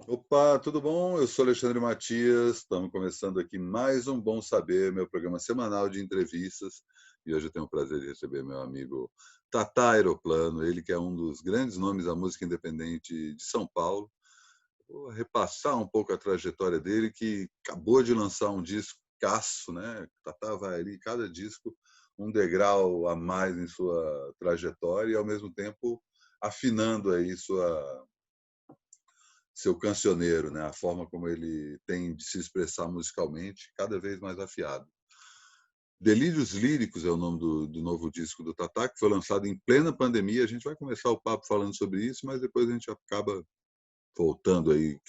Opa, tudo bom? Eu sou Alexandre Matias, estamos começando aqui mais um Bom Saber, meu programa semanal de entrevistas. E hoje eu tenho o prazer de receber meu amigo Tata Aeroplano, ele que é um dos grandes nomes da música independente de São Paulo. Vou repassar um pouco a trajetória dele, que acabou de lançar um discaço, né? Tata vai ali, cada disco, um degrau a mais em sua trajetória e, ao mesmo tempo, afinando aí seu cancioneiro, né? A forma como ele tem de se expressar musicalmente, cada vez mais afiado. Delírios Líricos é o nome do novo disco do Tatá, que foi lançado em plena pandemia. A gente vai começar o papo falando sobre isso, mas depois a gente acaba voltando aí.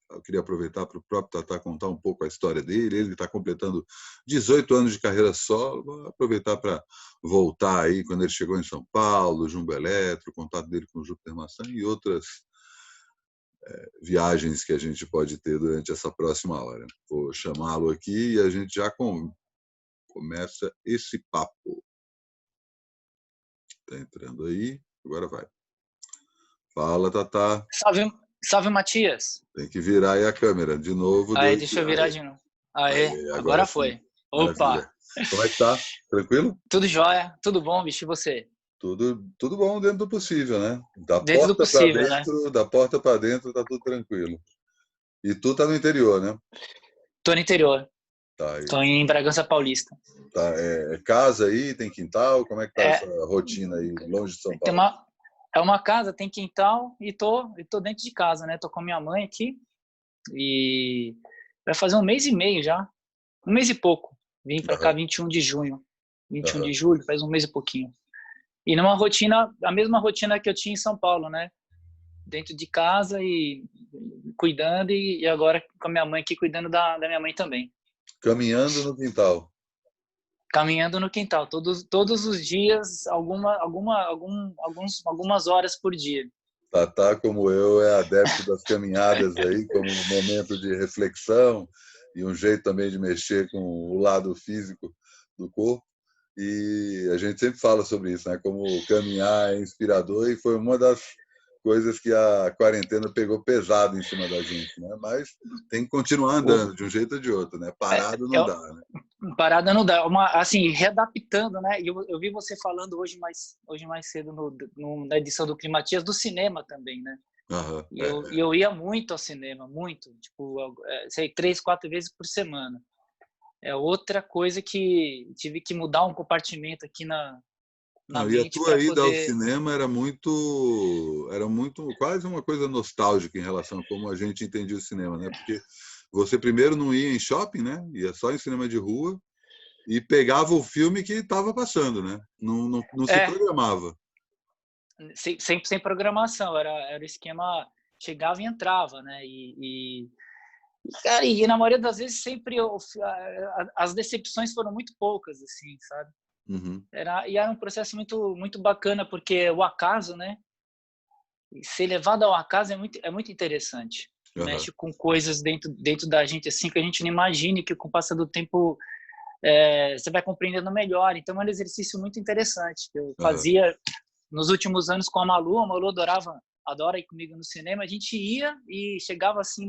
Eu queria aproveitar para o próprio Tatá contar um pouco a história dele. Ele está completando 18 anos de carreira solo. Vou aproveitar para voltar aí quando ele chegou em São Paulo, Jumbo Eletro, o contato dele com o Júpiter Maçã e outras viagens que a gente pode ter durante essa próxima hora. Vou chamá-lo aqui e a gente já começa esse papo. Está entrando aí, agora vai. Fala, Tatá. Salve, salve, Matias. Tem que virar aí a câmera. De novo, deu Aí, esse. deixa eu virar Aê, de novo. Aê, aê, agora agora sim. foi. Maravilha. Opa, Como é que tá? Tranquilo? tudo jóia? Tudo bom, bicho? E você? Tudo bom dentro do possível, né? Dentro do possível, né? Da porta para dentro tá tudo tranquilo. E tu tá no interior, né? Tô no interior. Tá aí. Tô em Bragança Paulista. Tá, é casa aí, tem quintal? Como é que tá essa É, rotina aí, longe de São tem Paulo? uma, é uma casa, tem quintal e tô dentro de casa, né? Tô com a minha mãe aqui e vai fazer um mês e meio já. Um mês e pouco. Vim pra cá Aham, 21 de junho. 21 de aham. julho, faz um mês e pouquinho. E numa rotina, a mesma rotina que eu tinha em São Paulo, né? Dentro de casa e cuidando, e agora com a minha mãe aqui cuidando da minha mãe também. Caminhando no quintal. Caminhando no quintal, todos os dias, algumas horas por dia. Tatá, como eu, é adepto das caminhadas aí, como um momento de reflexão e um jeito também de mexer com o lado físico do corpo. E a gente sempre fala sobre isso, né? Como caminhar é inspirador e foi uma das coisas que a quarentena pegou pesado em cima da gente, né? Mas tem que continuar O, andando de um jeito ou de outro, né? é, Parado não é, dá, né? parada não dá, assim, readaptando, né? Eu vi você falando hoje mais cedo na edição do Climatias do cinema também, né? Aham, E eu ia muito ao cinema, muito, tipo, sei, 3, 4 vezes por semana. É outra coisa que tive que mudar um compartimento aqui na não, e a mente tua para ida ao poder. cinema era muito, quase uma coisa nostálgica em relação a como a gente entendia o cinema, né? Porque você primeiro não ia em shopping, né? Ia só em cinema de rua e pegava o filme que estava passando, né? Não se É, programava. sempre sem programação, era o esquema, chegava e entrava, né? Cara, e na maioria das vezes sempre as decepções foram muito poucas, assim, sabe? Uhum, Era um processo muito, muito bacana, porque o acaso, né? Ser levado ao acaso é muito interessante. aham, Mexe com coisas dentro da gente, assim, que a gente não imagine, que com o passar do tempo você vai compreendendo melhor. Então, é um exercício muito interessante que eu aham. fazia nos últimos anos com a Malu adora ir comigo no cinema, a gente ia e chegava assim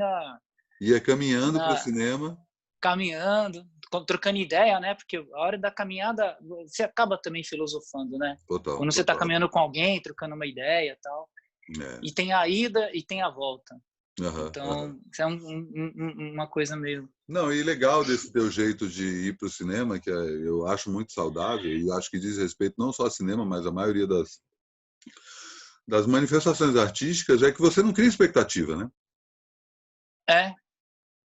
Ia caminhando para o na cinema. caminhando, trocando ideia, né? Porque a hora da caminhada você acaba também filosofando, né? Total, Quando você está total. caminhando com alguém, trocando uma ideia e tal. É. E tem a ida e tem a volta. Aham, aham. Então, isso é uma coisa meio. Não, e legal desse teu jeito de ir para o cinema, eu acho muito saudável e acho que diz respeito não só ao cinema, mas a maioria das manifestações artísticas, é que você não cria expectativa, né? É,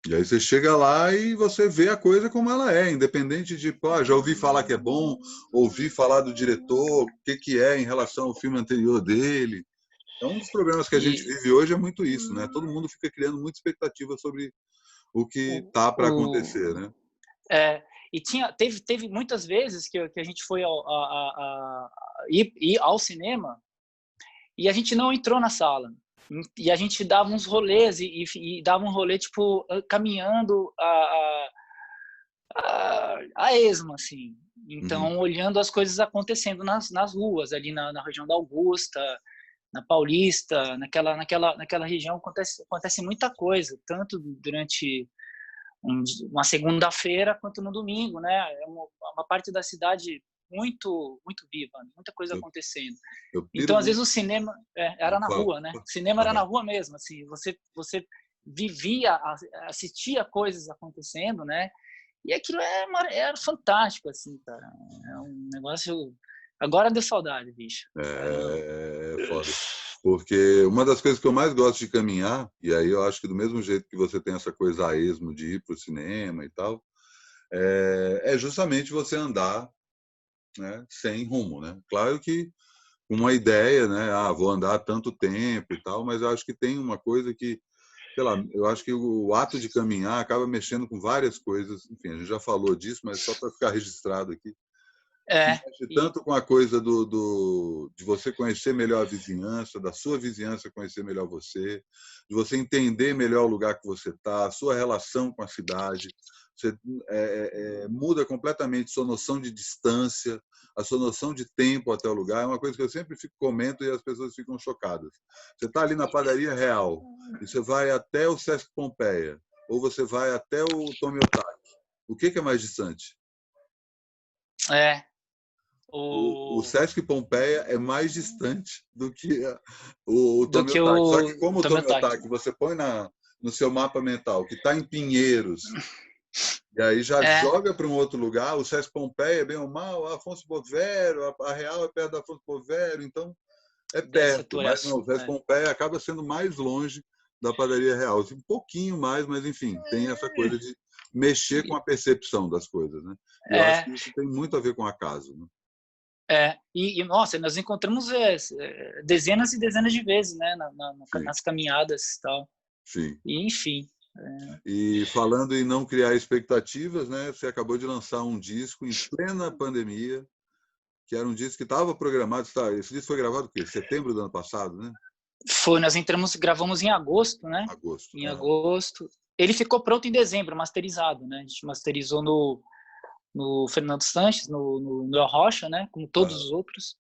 E aí você chega lá e você vê a coisa como ela é, independente de, pô, já ouvi falar que é bom, ouvi falar do diretor, o que que é em relação ao filme anterior dele. Então, um dos problemas que a gente e vive hoje é muito isso, né? Todo mundo fica criando muita expectativa sobre o que o, tá para o, acontecer, né? É, e teve muitas vezes que a gente foi ir ao cinema e a gente não entrou na sala. E a gente dava uns rolês e dava um rolê, tipo, caminhando a esmo, assim. Uhum. Então, olhando as coisas acontecendo nas ruas, ali na região da Augusta. na Paulista, naquela região acontece muita coisa, tanto durante uma segunda-feira quanto no domingo, né? É uma parte da cidade muito muito viva, muita coisa acontecendo. Eu piro Então, às vezes muito. o cinema era na rua, né? O cinema era na rua mesmo, assim, você vivia, assistia coisas acontecendo, né? E aquilo era fantástico, assim, cara. É um negócio. Agora deu saudade, bicho. Caramba. É foda. Porque uma das coisas que eu mais gosto de caminhar, e aí eu acho que do mesmo jeito que você tem essa coisa a esmo de ir para o cinema e tal, é justamente você andar, né, sem rumo, né? Claro que uma ideia, né? Vou andar tanto tempo e tal, mas eu acho que tem uma coisa que, sei lá, eu acho que o ato de caminhar acaba mexendo com várias coisas. Enfim, a gente já falou disso, mas só para ficar registrado aqui. É, Mexe tanto com a coisa de você conhecer melhor a vizinhança, da sua vizinhança conhecer melhor você, de você entender melhor o lugar que você está, a sua relação com a cidade. Você muda completamente sua noção de distância, a sua noção de tempo até o lugar. É uma coisa que eu sempre comento e as pessoas ficam chocadas. Você está ali na padaria Real e você vai até o Sesc Pompeia, ou você vai até o Tomiotaki. O que é mais distante? é. O Sesc Pompeia é mais distante do que o Do que Tomiotaki. Só que o como o Tomiotaki. Tomiotaki você põe no seu mapa mental que está em Pinheiros, e aí já joga para um outro lugar, o Sesc Pompeia, bem ou mal, Afonso Bovero, a Real é perto da Afonso Bovero, então é perto, mas não, o Sesc Pompeia acaba sendo mais longe da padaria Real. Um pouquinho mais, mas enfim, tem essa coisa de mexer com a percepção das coisas, né? E eu acho que isso tem muito a ver com acaso, né? Nossa, nós encontramos dezenas e dezenas de vezes, né, nas caminhadas e tal. Sim. E, enfim. E falando em não criar expectativas, né, você acabou de lançar um disco em plena pandemia, que era um disco que estava programado. Esse disco foi gravado o quê? Setembro do ano passado, né? Nós gravamos em agosto, né? Agosto. Em agosto. Ele ficou pronto em dezembro, masterizado, né? A gente masterizou no Fernando Sanches, no El Rocha, né? Como todos os outros.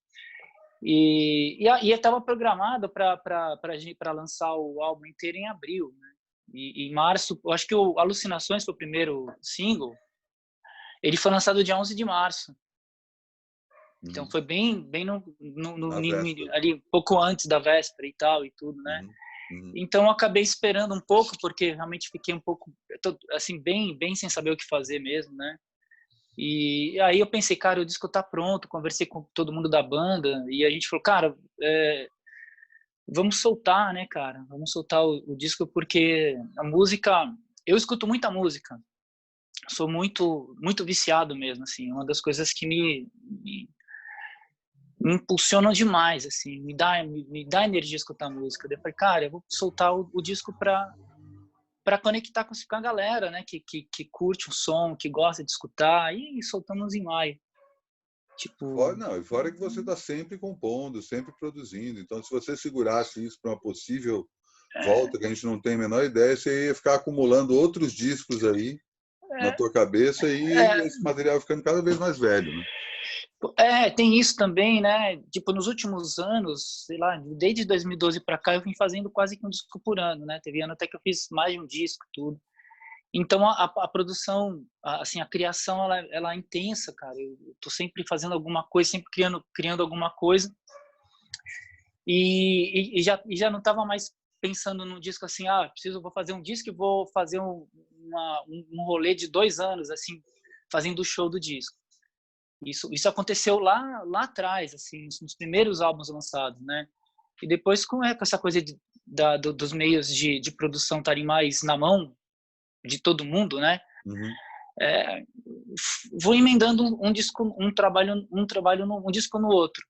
E estava programado para lançar o álbum inteiro em abril, né? E em março, eu acho que o Alucinações foi o primeiro single. Ele foi lançado dia 11 de março. Então foi bem ali pouco antes da véspera e tal e tudo, né? Então eu acabei esperando um pouco porque realmente fiquei um pouco assim bem sem saber o que fazer mesmo, né? E aí eu pensei, cara, o disco tá pronto, conversei com todo mundo da banda e a gente falou, cara, vamos soltar, né, cara? Vamos soltar o disco porque a música, eu escuto muita música. Sou muito muito viciado mesmo, assim, uma das coisas que me impulsionam demais, assim, me dá energia escutar música. Daí eu falei, cara, eu vou soltar o disco para conectar com a galera, né, que curte o som, que gosta de escutar, e soltamos em maio. Tipo... E fora que você está sempre compondo, sempre produzindo. Então, se você segurasse isso para uma possível volta, que a gente não tem a menor ideia, você ia ficar acumulando outros discos aí na tua cabeça e esse material vai ficando cada vez mais velho, né? Tem isso também, né? Tipo, nos últimos anos, sei lá, desde 2012 para cá, eu vim fazendo quase que um disco por ano, né? Teve ano até que eu fiz mais de um disco, tudo. Então, a produção, assim, a criação, ela é intensa, cara. Eu tô sempre fazendo alguma coisa, sempre criando alguma coisa. E já não tava mais pensando num disco assim, vou fazer um disco e vou fazer um rolê de 2 anos, assim, fazendo o show do disco. Isso aconteceu lá atrás, assim, nos primeiros álbuns lançados, né? E depois com essa coisa dos meios de produção estarem mais na mão de todo mundo, né? Vou emendando um disco, um trabalho um disco no outro.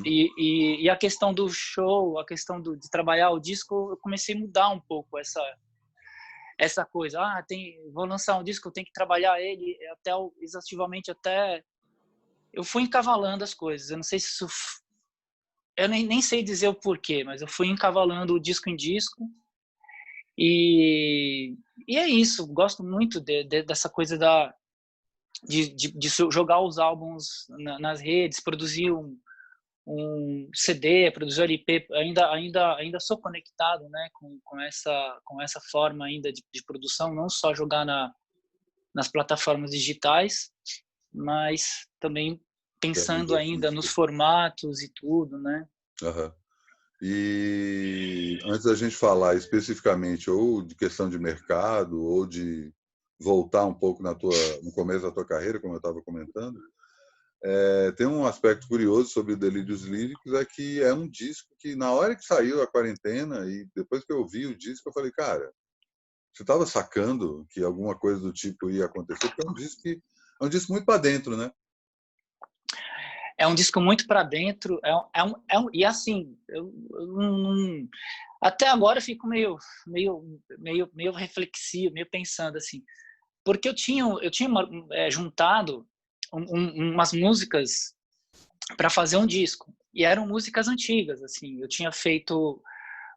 E a questão do show, a questão de trabalhar o disco, eu comecei a mudar um pouco essa coisa. Vou lançar um disco, eu tenho que trabalhar ele exaustivamente até... Eu fui encavalando as coisas. Eu não sei se isso... Eu nem sei dizer o porquê, mas eu fui encavalando o disco em disco. E é isso. Gosto muito dessa coisa de jogar os álbuns nas redes, produzir um CD, produzir LP, ainda sou conectado, né, com essa forma ainda de produção, não só jogar nas plataformas digitais, mas também pensando ainda nos formatos e tudo, né? Uhum. E antes da gente falar especificamente ou de questão de mercado ou de voltar um pouco no começo da tua carreira, como eu estava comentando, tem um aspecto curioso sobre o Delírios Líricos, é que é um disco que, na hora que saiu a quarentena e depois que eu ouvi o disco, eu falei, cara, você estava sacando que alguma coisa do tipo ia acontecer? Porque é um disco muito para dentro, né? É um disco muito para dentro, e assim, até agora eu fico meio reflexivo, meio pensando assim, porque eu tinha juntado umas músicas para fazer um disco, e eram músicas antigas, assim, eu tinha feito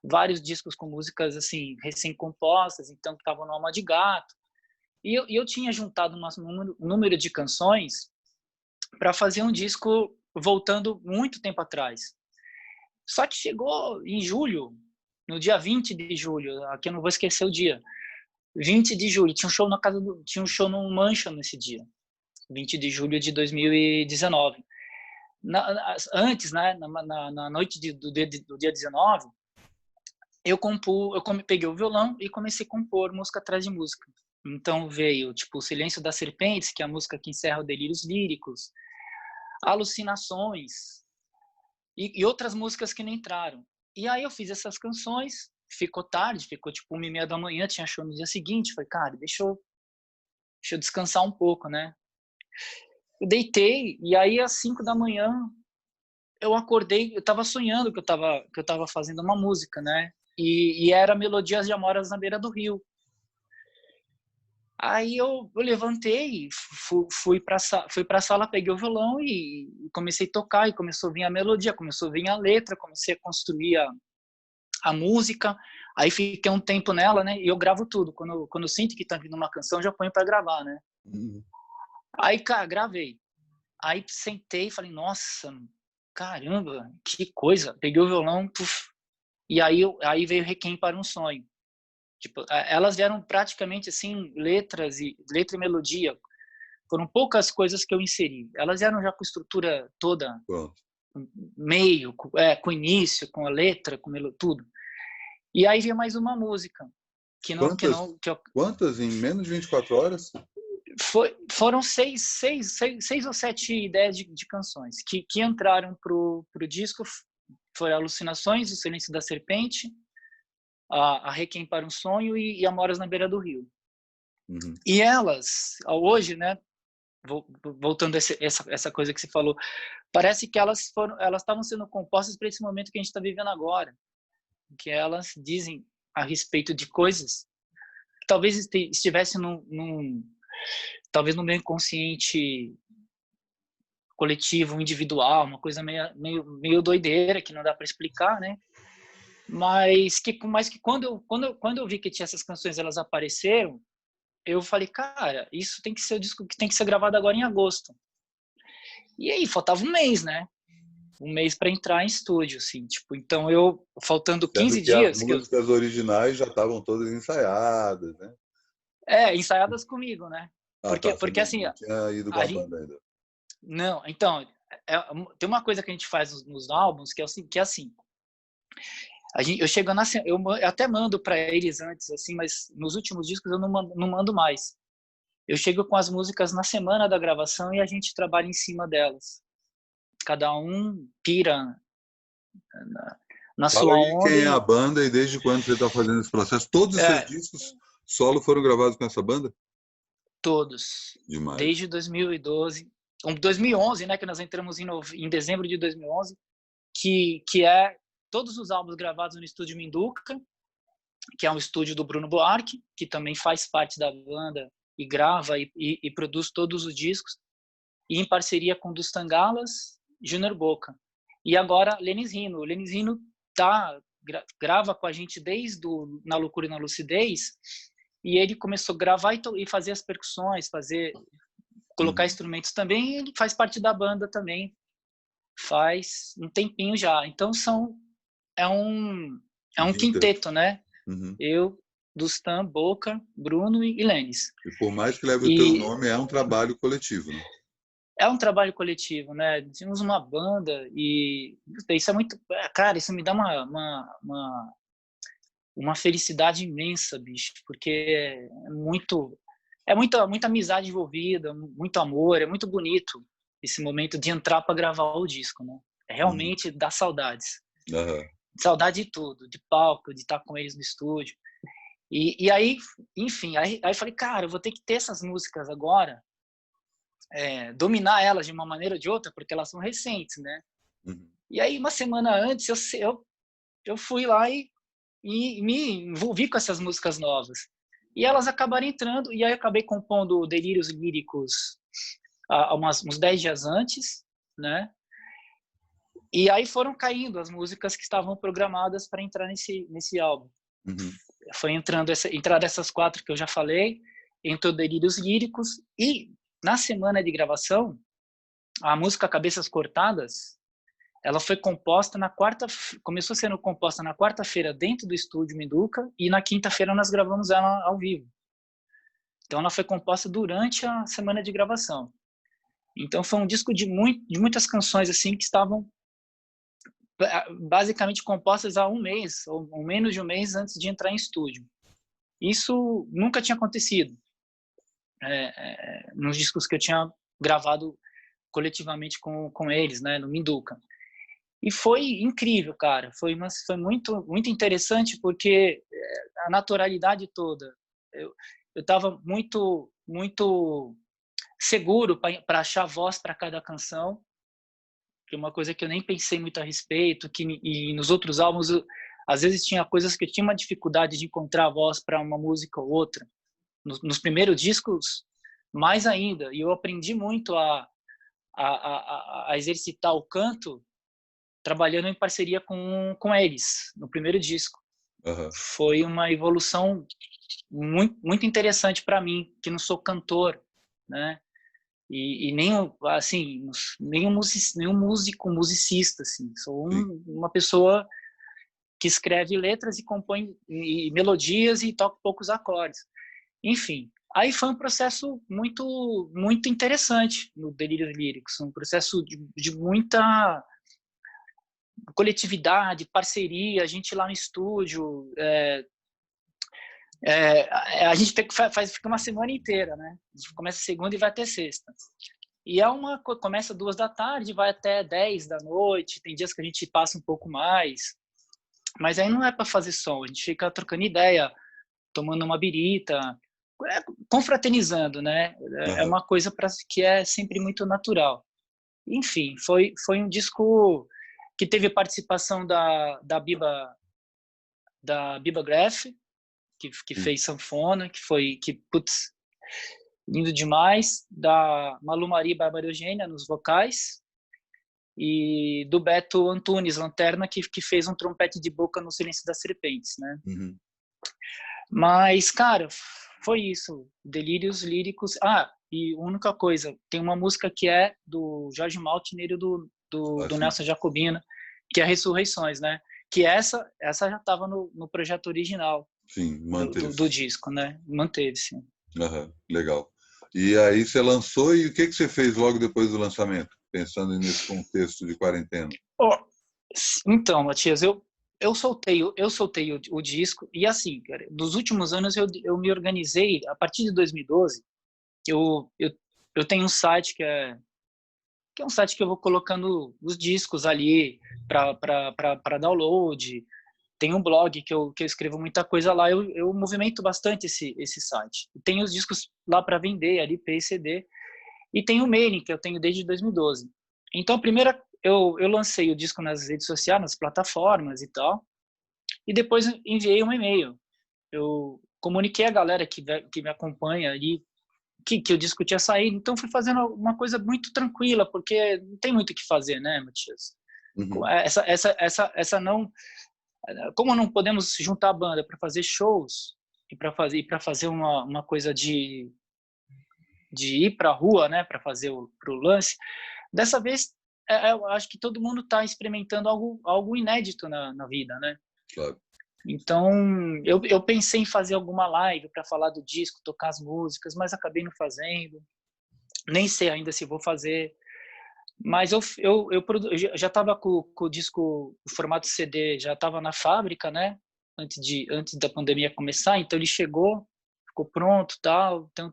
vários discos com músicas assim recém-compostas, então que estavam no Alma de Gato, e eu tinha juntado um número de canções para fazer um disco voltando muito tempo atrás. Só que chegou em julho, no dia 20 de julho, aqui eu não vou esquecer o dia, 20 de julho, tinha um show no Mancha nesse dia, 20 de julho de 2019. Antes, né, na noite do dia 19, eu peguei o violão e comecei a compor música atrás de música. Então veio, tipo, O Silêncio das Serpentes, que é a música que encerra o Delírios Líricos, Alucinações e outras músicas que não entraram. E aí eu fiz essas canções, ficou tarde, ficou tipo 1h30 da manhã, tinha show no dia seguinte, falei, cara, deixa eu descansar um pouco, né? Eu deitei, e aí às 5 da manhã eu acordei, eu tava sonhando que eu tava fazendo uma música, né? E era Melodias de Amoras na Beira do Rio. Aí eu levantei, fui para a sala, peguei o violão e comecei a tocar, e começou a vir a melodia, começou a vir a letra, comecei a construir a música. Aí fiquei um tempo nela, né? E eu gravo tudo. Quando eu sinto que tá vindo uma canção, já ponho para gravar, né? Uhum. Aí, cara, gravei. Aí sentei e falei, nossa, caramba, que coisa. Peguei o violão, puf, e aí veio Requiem para um Sonho. Tipo, elas vieram praticamente assim, letra e melodia. Foram poucas coisas que eu inseri. Elas eram já com estrutura toda, Pronto. meio, com início, com a letra, com tudo. E aí veio mais uma música. Quantas em menos de 24 horas? Foram seis ou sete ideias de canções que entraram pro disco. Foram Alucinações, O Silêncio da Serpente, a Requiem para um Sonho e Amoras na Beira do Rio. Uhum. E elas, hoje, né, voltando a essa coisa que você falou, parece que elas estavam sendo compostas para esse momento que a gente está vivendo agora, que elas dizem a respeito de coisas que talvez estivesse talvez no meio inconsciente coletivo, individual, uma coisa meio doideira que não dá para explicar, né? Mas que quando eu vi que tinha essas canções, elas apareceram, eu falei, cara, isso tem que ser o disco que tem que ser gravado agora em agosto. E aí faltava um mês, né? Um mês para entrar em estúdio, assim, tipo, então faltando 15 que as dias músicas originais já estavam todas ensaiadas, né? ensaiadas comigo, né? Tá, você Porque assim, não tinha ido com a a gente banda ainda. não, então, tem uma coisa que a gente faz nos álbuns que é assim, eu chego eu até mando para eles antes, assim, mas nos últimos discos eu não mando mais. Eu chego com as músicas na semana da gravação e a gente trabalha em cima delas. Cada um pira na Fala sua aí onda quem é a e banda e desde quando você está fazendo esse processo. Todos os seus discos solo foram gravados com essa banda? todos, Demais. desde 2012, 2011, né, que nós entramos em dezembro de 2011, que é todos os álbuns gravados no estúdio Minduca, que é um estúdio do Bruno Buarque, que também faz parte da banda e grava e produz todos os discos, e em parceria com Dos Tangalas, Júnior Boca. E agora Lenis Rino. O Lenis Rino grava com a gente desde Na Loucura e na Lucidez, e ele começou a gravar e fazer as percussões, colocar instrumentos também, e ele faz parte da banda também. faz um tempinho já. Então é um Quinteto. quinteto, né? Uhum. Eu, Dustan, Boca, Bruno e Lênis. E por mais que leve o teu E nome, é um trabalho coletivo, né? é um trabalho coletivo, né? Tínhamos uma banda e isso é muito, cara, isso me dá uma felicidade imensa, bicho, porque muita amizade envolvida, muito amor, é muito bonito esse momento de entrar para gravar o disco, né? Uhum. Realmente dá saudades. Aham. Saudade de tudo, de palco, de estar com eles no estúdio. E aí, enfim, aí falei, cara, eu vou ter que ter essas músicas agora, dominar elas de uma maneira ou de outra, porque elas são recentes, né? Uhum. E aí, uma semana antes, eu fui lá e me envolvi com essas músicas novas. E elas acabaram entrando, e aí eu acabei compondo Delírios Líricos uns 10 dias antes, né? E aí foram caindo as músicas que estavam programadas para entrar nesse álbum. Uhum. Foi entrando essas 4 que eu já falei, entrou Delírios Líricos, e na semana de gravação, a música Cabeças Cortadas, ela foi composta começou sendo composta na quarta-feira dentro do estúdio Minduca, e na quinta-feira nós gravamos ela ao vivo. Então ela foi composta durante a semana de gravação. Então foi um disco de muitas canções assim que estavam basicamente compostas há um mês ou menos de um mês antes de entrar em estúdio. Isso nunca tinha acontecido nos discos que eu tinha gravado coletivamente com eles, né, no Minduca. E foi incrível, cara. Foi muito, muito interessante porque a naturalidade toda. Eu estava muito, muito seguro para achar voz para cada canção, que é uma coisa que eu nem pensei muito a respeito. E nos outros álbuns, às vezes tinha coisas que eu tinha uma dificuldade de encontrar voz para uma música ou outra. Nos primeiros discos, mais ainda. E eu aprendi muito a exercitar o canto trabalhando em parceria com eles, no primeiro disco. Uhum. Foi uma evolução muito, muito interessante para mim, que não sou cantor, né? E nem, assim, nenhum músico musicista, assim. Sou uma pessoa que escreve letras e compõe melodias e toca poucos acordes. Enfim, aí foi um processo muito, muito interessante no Delírios Líricos, um processo de muita coletividade, parceria, a gente lá no estúdio, a gente fica uma semana inteira, né? A gente começa segunda e vai até sexta. E começa 2 da tarde, vai até 10 da noite, tem dias que a gente passa um pouco mais, mas aí não é para fazer som, a gente fica trocando ideia, tomando uma birita, confraternizando, né? É Uhum. uma coisa que é sempre muito natural. Enfim, foi um disco que teve participação da Biba Graff, que fez sanfona, putz, lindo demais, da Malu Maria e Bárbara Eugênia nos vocais, e do Beto Antunes, Lanterna, que fez um trompete de boca no Silêncio das Serpentes, né? Uhum. Mas, cara, foi isso, Delírios Líricos. E única coisa, tem uma música que é do Jorge Maltner e do Nelson Jacobina, que é Ressurreições, né? Que essa já estava no projeto original. Sim, manteve. Do disco, né? Manteve, sim. Uhum. Legal. E aí você lançou, e o que você fez logo depois do lançamento, pensando nesse contexto de quarentena? Então, Matias, eu soltei o disco, e assim, cara, dos últimos anos eu me organizei. A partir de 2012, eu tenho um site que é um site que eu vou colocando os discos ali para download. Tem um blog que eu escrevo muita coisa lá, eu movimento bastante esse site. Tem os discos lá para vender, LP e CD, e tem o mailing, que eu tenho desde 2012. Então, a primeira, eu lancei o disco nas redes sociais, nas plataformas e tal, e depois enviei um e-mail. Eu comuniquei a galera que me acompanha ali que o disco tinha saído, então fui fazendo uma coisa muito tranquila, porque não tem muito o que fazer, né, Matias? Uhum. Essa não, como não podemos juntar a banda para fazer shows e para fazer uma coisa de ir para a rua, né, para fazer pro lance, dessa vez eu acho que todo mundo está experimentando algo inédito na vida, né? Claro. Então, eu pensei em fazer alguma live para falar do disco, tocar as músicas, mas acabei não fazendo. Nem sei ainda se vou fazer. Mas eu já estava com o disco, o formato CD, já estava na fábrica, né? Antes da pandemia começar, então ele chegou, ficou pronto, tal. Então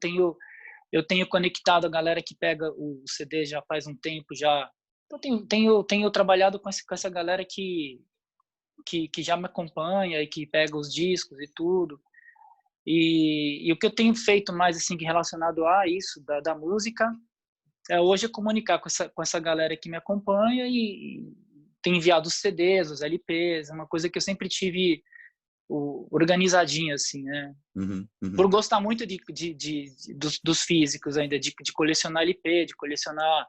eu tenho conectado a galera que pega o CD já faz um tempo já. Então tenho trabalhado com essa galera que já me acompanha e que pega os discos e tudo. E o que eu tenho feito mais assim relacionado a isso da música hoje é comunicar com essa galera que me acompanha e tem enviado os CDs, os LPs, é uma coisa que eu sempre tive organizadinho, assim, né? Uhum, uhum. Por gostar muito dos físicos ainda, de colecionar LP, de colecionar...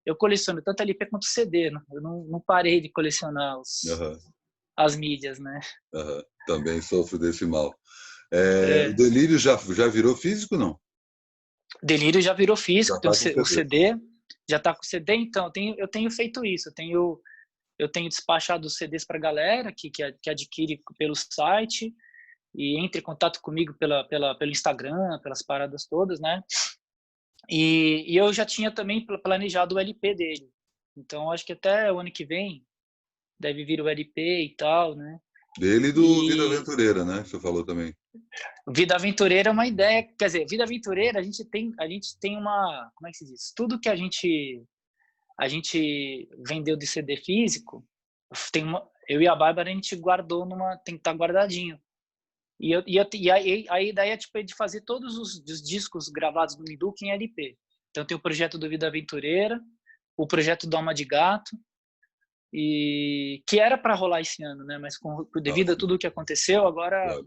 Eu coleciono tanto LP quanto CD, né? Eu não parei de colecionar as mídias, né? Uhum. Também sofro desse mal. O É. Delírio já virou físico, não? Delírio já virou físico, Já tá tem o CD, já está com o CD, então eu tenho feito isso, eu tenho despachado os CDs para a galera que adquire pelo site e entre em contato comigo pelo Instagram, pelas paradas todas, né? E eu já tinha também planejado o LP dele, então acho que até o ano que vem deve vir o LP e tal, né? Dele e do Vida Aventureira, né? Você falou também. Vida Aventureira é uma ideia, quer dizer, Vida Aventureira a gente tem uma, como é que se diz? Tudo que a gente vendeu de CD físico, eu e a Bárbara a gente guardou tem que estar guardadinho. E a ideia tipo, é de fazer todos os discos gravados do Minduca em LP. Então tem o projeto do Vida Aventureira, o projeto do Alma de Gato, e que era para rolar esse ano, né? Mas devido a tudo o que aconteceu, agora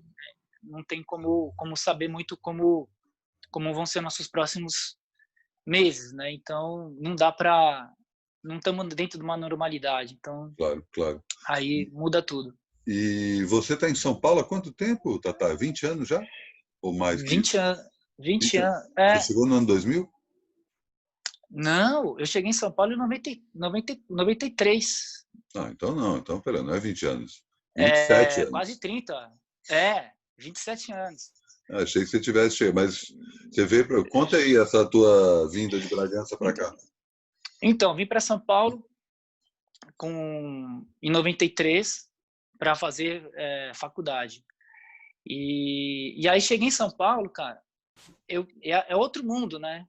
não tem como saber muito como vão ser nossos próximos meses, né? Então não dá para, não estamos dentro de uma normalidade, então Claro. aí muda tudo. E você está em São Paulo há quanto tempo, Tatá? 20 anos já? Ou mais que 20 isso? anos, 20 anos. Você chegou no ano 2000? Não, eu cheguei em São Paulo em 93. Então não. Então, pera, não é 20 anos. 27 Quase anos. 30. 27 anos. Achei que você tivesse chegado, mas você veio conta aí essa tua vinda de Bragança para cá. Então, vim para São Paulo em 93 para fazer faculdade. E aí cheguei em São Paulo, cara, é outro mundo, né?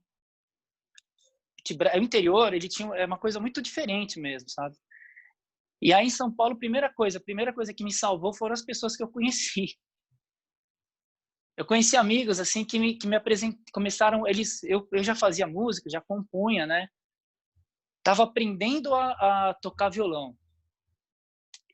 O interior, ele tinha uma coisa muito diferente mesmo, sabe? E aí em São Paulo, a primeira coisa que me salvou foram as pessoas que eu conheci. Eu conheci amigos assim que me começaram, eu já fazia música, já compunha, né? Tava aprendendo a tocar violão.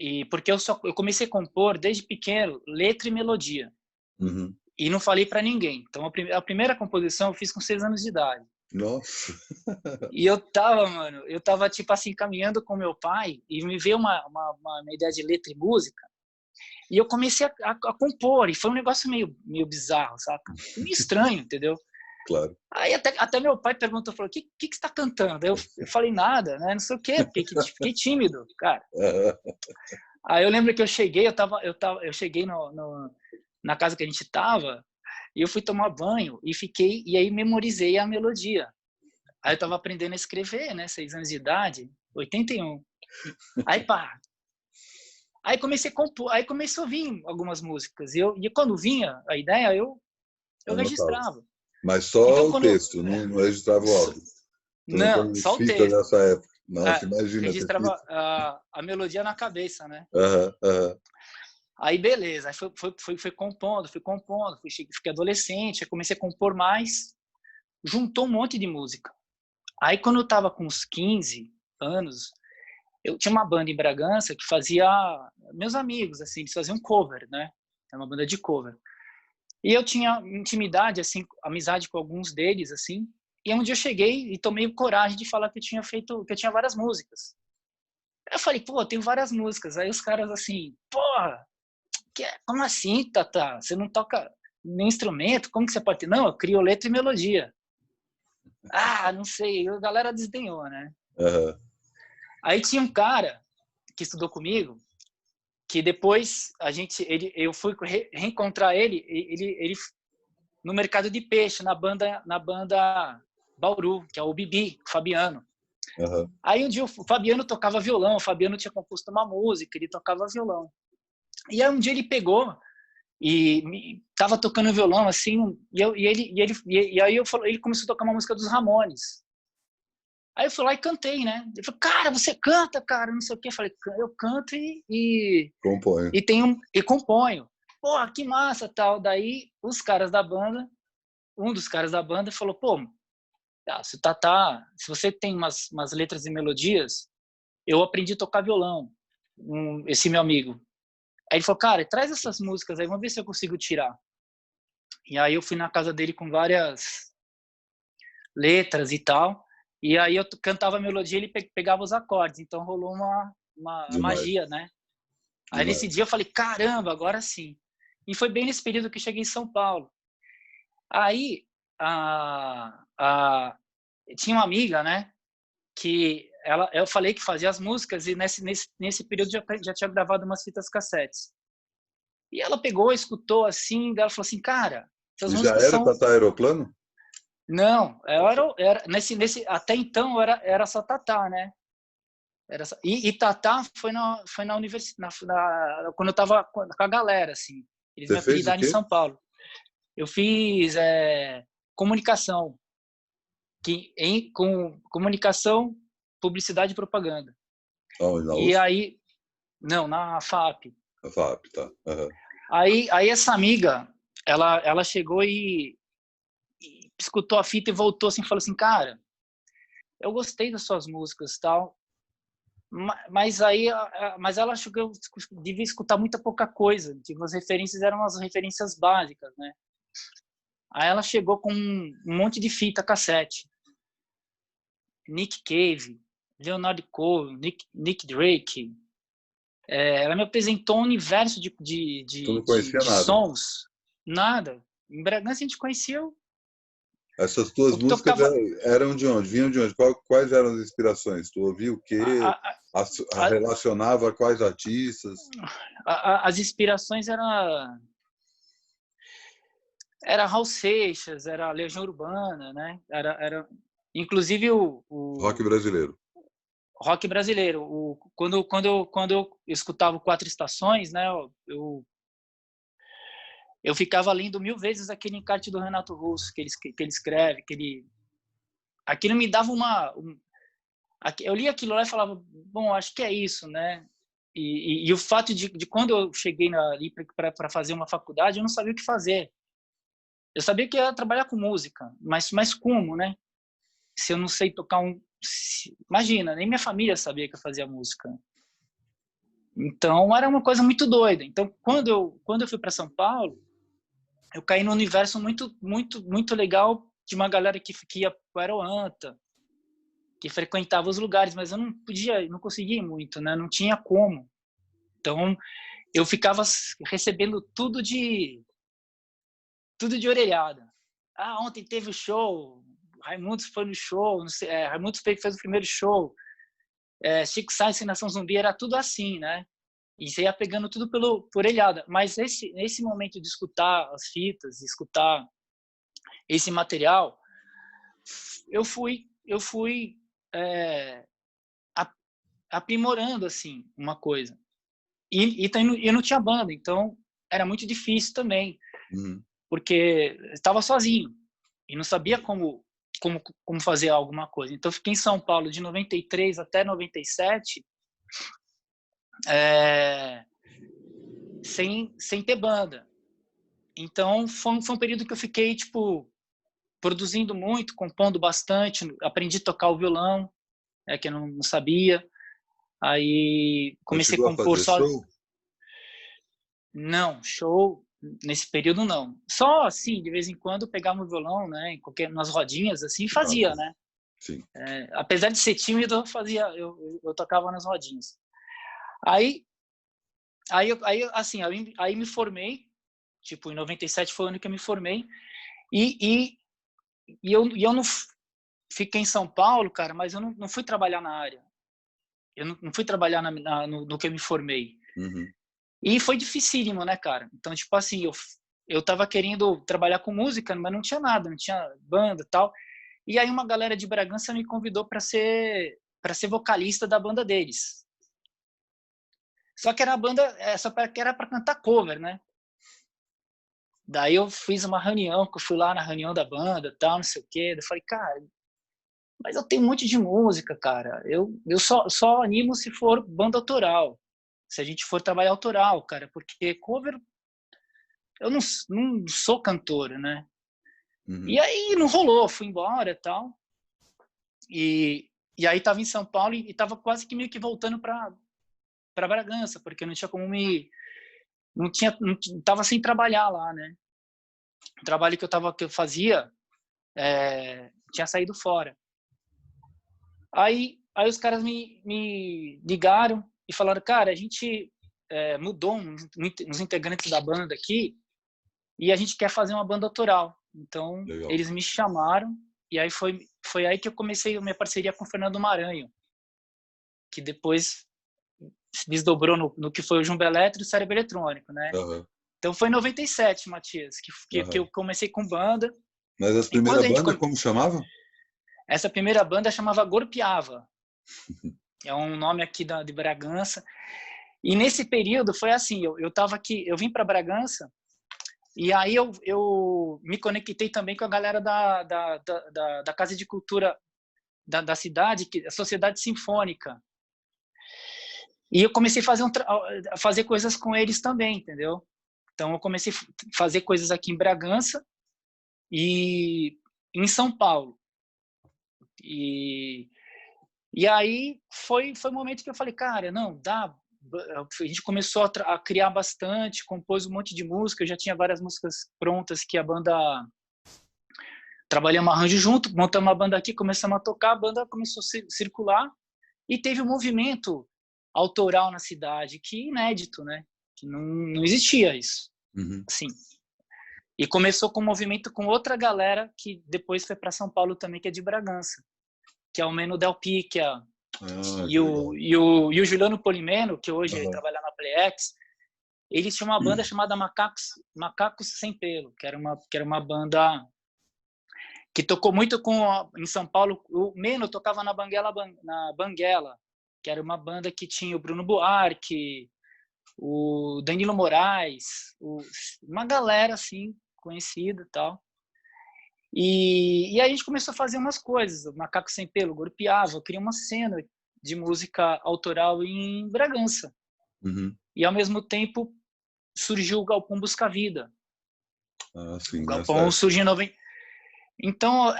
E porque eu comecei a compor desde pequeno, letra e melodia. Uhum. E não falei para ninguém. Então a primeira composição eu fiz com 6 anos de idade. Nossa. E eu tava tipo assim caminhando com meu pai e me veio uma ideia de letra e música. E eu comecei a compor, e foi um negócio meio bizarro, saca? Meio estranho, entendeu? Claro. Aí até meu pai perguntou, falou, o que você está cantando? Eu falei, nada, né? Não sei o quê, fiquei tímido, cara. Aí eu lembro que eu cheguei, eu cheguei na casa que a gente tava, e eu fui tomar banho, e aí memorizei a melodia. Aí eu tava aprendendo a escrever, né? 6 anos de idade, 81. Aí, pá, aí comecei a compor, aí começou a vir algumas músicas. E quando vinha a ideia, eu registrava. Mas só então, o texto, não registrava o áudio. Não, Então, só o fita texto. nessa época. Nossa, imagina. Registrava a melodia na cabeça, né? Aí, beleza. Aí fui compondo, fiquei adolescente, aí comecei a compor mais. Juntou um monte de música. Aí, quando eu tava com uns 15 anos, eu tinha uma banda em Bragança que fazia... Meus amigos, assim, eles faziam cover, né? É uma banda de cover. E eu tinha intimidade, assim, amizade com alguns deles, assim. E um dia eu cheguei e tomei coragem de falar que eu tinha várias músicas. Eu falei, pô, eu tenho várias músicas. Aí os caras assim, porra, como assim, Tata? Você não toca nem instrumento? Como que você pode ter? Não, eu crio letra e melodia. Não sei. A galera desdenhou, né? Aí tinha um cara que estudou comigo, que depois eu fui reencontrar ele no mercado de peixe, na banda Bauru, que é o Bibi, o Fabiano. Uhum. Aí um dia o Fabiano tocava violão, o Fabiano tinha composto uma música, ele tocava violão. E aí um dia ele pegou e tava tocando violão assim, e aí ele começou a tocar uma música dos Ramones. Aí eu fui lá e cantei, né? Ele falou, cara, você canta, cara, não sei o quê. Eu falei, eu canto Componho. e componho. Pô, que massa, tal. Daí um dos caras da banda falou, pô, se você tem umas letras e melodias, eu aprendi a tocar violão, esse meu amigo. Aí ele falou, cara, traz essas músicas aí, vamos ver se eu consigo tirar. E aí eu fui na casa dele com várias letras e tal, e aí eu cantava a melodia e ele pegava os acordes, então rolou uma magia, né? Aí nesse dia eu falei, caramba, agora sim. E foi bem nesse período que eu cheguei em São Paulo. Aí tinha uma amiga, né, que eu falei que fazia as músicas e nesse período já tinha gravado umas fitas cassetes. E ela pegou, escutou assim, ela falou assim, cara, essas E já músicas era são... Tatá Aeroplano? Não, até então era só Tatá, né? E Tatá foi na universidade, quando eu estava com a galera, assim. Eles Você me fez o apelidaram em quê? São Paulo. Eu fiz comunicação, com comunicação, publicidade e propaganda. Onde, na E USP? aí, não, na FAP. Na FAP, tá. Uhum. Aí essa amiga, ela chegou e escutou a fita e voltou assim, falou assim, cara, eu gostei das suas músicas, tal, mas ela achou que eu devia escutar muita pouca coisa, que as referências eram as referências básicas, né? Aí ela chegou com um monte de fita cassete, Nick Cave, Leonard Cohen, Nick Drake. Ela me apresentou um universo Tu não conhecia de nada. sons, nada. Em Bragança a gente conhecia Essas tuas o que músicas tocava. eram de onde? Vinham de onde? Quais eram as inspirações? Tu ouvia o quê? A, a, a, Relacionava a quais artistas? as inspirações era Raul Seixas, era Legião Urbana, né? Inclusive Rock o brasileiro. rock brasileiro. Quando eu escutava o Quatro Estações, né? Eu ficava lendo 1000 vezes aquele encarte do Renato Russo que ele escreve, aquilo me dava eu li aquilo lá e falava, bom, acho que é isso, né? E o fato de quando eu cheguei ali para fazer uma faculdade, eu não sabia o que fazer. Eu sabia que ia trabalhar com música, mas como, né? Se eu não sei tocar imagina, nem minha família sabia que eu fazia música. Então era uma coisa muito doida. Então quando eu fui para São Paulo, eu caí num universo muito muito muito legal de uma galera que ia para o Aeroanta, que frequentava os lugares, mas eu não conseguia ir muito, né? Não tinha como. Então eu ficava recebendo tudo de orelhada. Ontem teve o show, Raimundos foi no show, não sei, Raimundos fez o primeiro show, Chico Sainz e Nação Zumbi, era tudo assim, né? E você ia pegando tudo por orelhada. Mas nesse momento de escutar as fitas, de escutar esse material, eu fui aprimorando assim uma coisa. E eu não tinha banda, então era muito difícil também, porque estava sozinho e não sabia como fazer alguma coisa. Então fiquei em São Paulo de 93 até 97, sem ter banda. Então foi um período que eu fiquei tipo produzindo muito, compondo bastante, aprendi a tocar o violão, que eu não sabia. Aí Mas comecei a chegou a compor fazer só. show? Não, show nesse período não. Só assim, de vez em quando pegava o violão, né, nas rodinhas assim, fazia, né? Sim. Apesar de ser tímido, eu tocava nas rodinhas. Aí assim, aí me formei, tipo, em 97 foi o ano que eu me formei, e eu não fiquei em São Paulo, cara, mas eu não fui trabalhar na área. Eu não fui trabalhar no que eu me formei. Uhum. E foi dificílimo, né, cara? Então, tipo assim, eu tava querendo trabalhar com música, mas não tinha nada, não tinha banda e tal. E aí uma galera de Bragança me convidou para ser vocalista da banda deles. Só que era a banda, só que era para cantar cover, né? Daí eu fiz uma reunião, que eu fui lá na reunião da banda, tal, não sei o quê. Eu falei, cara, mas eu tenho um monte de música, cara. Eu só animo se for banda autoral. Se a gente for trabalhar autoral, cara, porque cover eu não sou cantora, né? Uhum. E aí não rolou, fui embora e tal. E aí tava em São Paulo e tava quase que meio que voltando para Bragança, porque não tinha como não tava sem trabalhar lá, né? O trabalho que eu fazia tinha saído fora. Aí os caras me ligaram e falaram, cara, a gente mudou uns integrantes da banda aqui e a gente quer fazer uma banda autoral. Então, Legal. eles me chamaram e aí foi aí que eu comecei a minha parceria com o Fernando Maranhão, que depois se desdobrou no que foi o Jumbo Elétrico e o Cérebro Eletrônico, né? Uhum. Então, foi em 97, Matias, que Uhum. eu comecei com banda. Mas a E quando primeira a gente... banda, como chamava? Essa primeira banda chamava Gorpiava. É um nome aqui de Bragança. E nesse período foi assim, eu tava aqui, eu vim para Bragança e aí eu me conectei também com a galera da Casa de Cultura da cidade, a Sociedade Sinfônica. E eu comecei a fazer coisas com eles também, entendeu? Então eu comecei a fazer coisas aqui em Bragança e em São Paulo. E aí foi o momento que eu falei, cara, não, dá. A gente começou a criar bastante, compôs um monte de música, eu já tinha várias músicas prontas que a banda... Trabalhamos arranjo junto, montamos uma banda aqui, começamos a tocar, a banda começou a circular e teve um movimento autoral na cidade, que inédito, né? Que não existia isso, Uhum. assim. E começou com um movimento com outra galera que depois foi para São Paulo também, que é de Bragança, que é o Meno Del Picchia, Que e legal. o Juliano Polimeno, que hoje Uhum. trabalha na PlayX, eles tinham uma banda chamada Macacos Sem Pelo, que era uma banda que tocou muito em São Paulo. O Meno tocava na Banguela, que era uma banda que tinha o Bruno Buarque, o Danilo Moraes, uma galera assim conhecida e tal. E aí a gente começou a fazer umas coisas, o Macaco Sem Pelo, Gorpiava, eu queria uma cena de música autoral em Bragança. Uhum. E ao mesmo tempo surgiu o Galpão Busca Vida. Sim, O nessa Galpão época. surgiu em 90. Então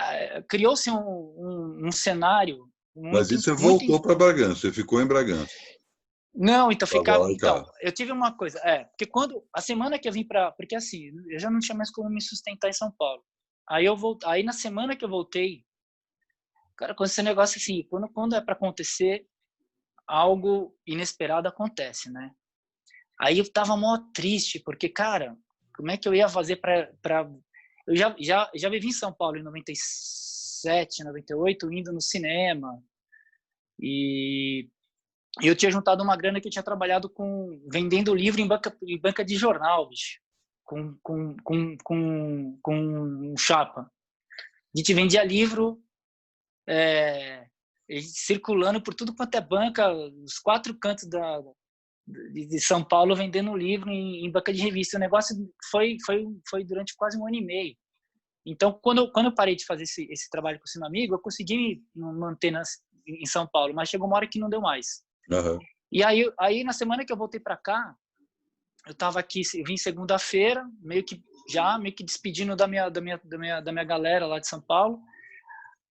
criou-se um cenário Mas muito isso você muito. voltou para Bragança, você ficou em Bragança. Não, então Estava ficava. lá em Então, casa. eu tive uma coisa, porque quando a semana que eu vim para, porque assim, eu já não tinha mais como me sustentar em São Paulo. Aí na semana que eu voltei, cara, com esse negócio assim, quando é para acontecer, algo inesperado acontece, né? Aí eu tava mó triste, porque, cara, como é que eu ia fazer para eu já vivi em São Paulo em 97, 98, indo no cinema. E eu tinha juntado uma grana que eu tinha trabalhado vendendo livro em banca de jornal, bicho, com chapa. A gente vendia livro circulando por tudo quanto é banca, os 4 cantos de São Paulo, vendendo livro em banca de revista. O negócio foi durante quase 1 ano e meio. Então, quando eu parei de fazer esse trabalho com esse meu amigo, eu consegui me manter em São Paulo, mas chegou uma hora que não deu mais. Uhum. E aí na semana que eu voltei para cá, eu tava aqui, eu vim segunda-feira, meio que despedindo da minha galera lá de São Paulo.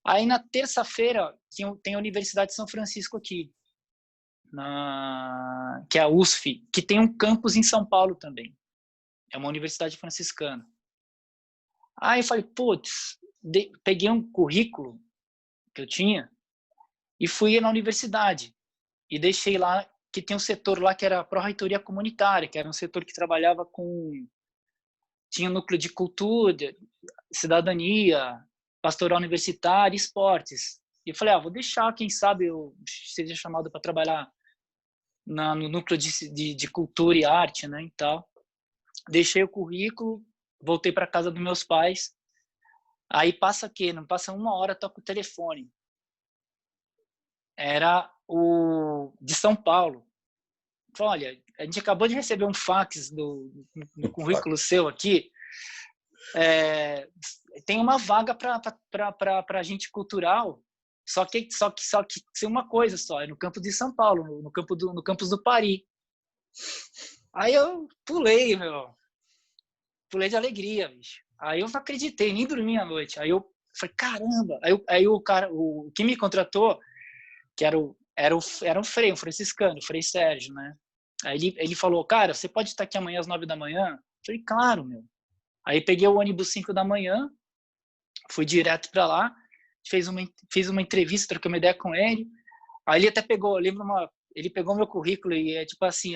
Aí na terça-feira tem a Universidade de São Francisco aqui, que é a USF, que tem um campus em São Paulo também. É uma universidade franciscana. Aí eu falei, putz, peguei um currículo que eu tinha e fui na universidade e deixei lá, que tem um setor lá que era a Pró-Reitoria Comunitária, que era um setor que trabalhava tinha um núcleo de cultura, cidadania, pastoral universitária e esportes. E eu falei, vou deixar, quem sabe eu seja chamado para trabalhar no núcleo de cultura e arte, né, e tal. Deixei o currículo, voltei para casa dos meus pais. Aí passa não passa uma hora, toca o telefone. Era o de São Paulo. Falei, olha, a gente acabou de receber um fax do currículo seu aqui. Tem uma vaga para gente cultural, só que tem uma coisa só, é no campus de São Paulo, no campus do Paris. Aí eu pulei de alegria, bicho. Aí eu não acreditei, nem dormi à noite. Aí eu falei, caramba. Aí o cara, o que me contratou, que era um franciscano, o Frei Sérgio, né? Aí ele falou, cara, você pode estar aqui amanhã às 9 da manhã? Eu falei, claro, meu. Aí peguei o ônibus 5 da manhã, fui direto para lá, fiz uma entrevista, troquei uma ideia com ele. Aí ele até pegou, ele pegou meu currículo e é tipo assim,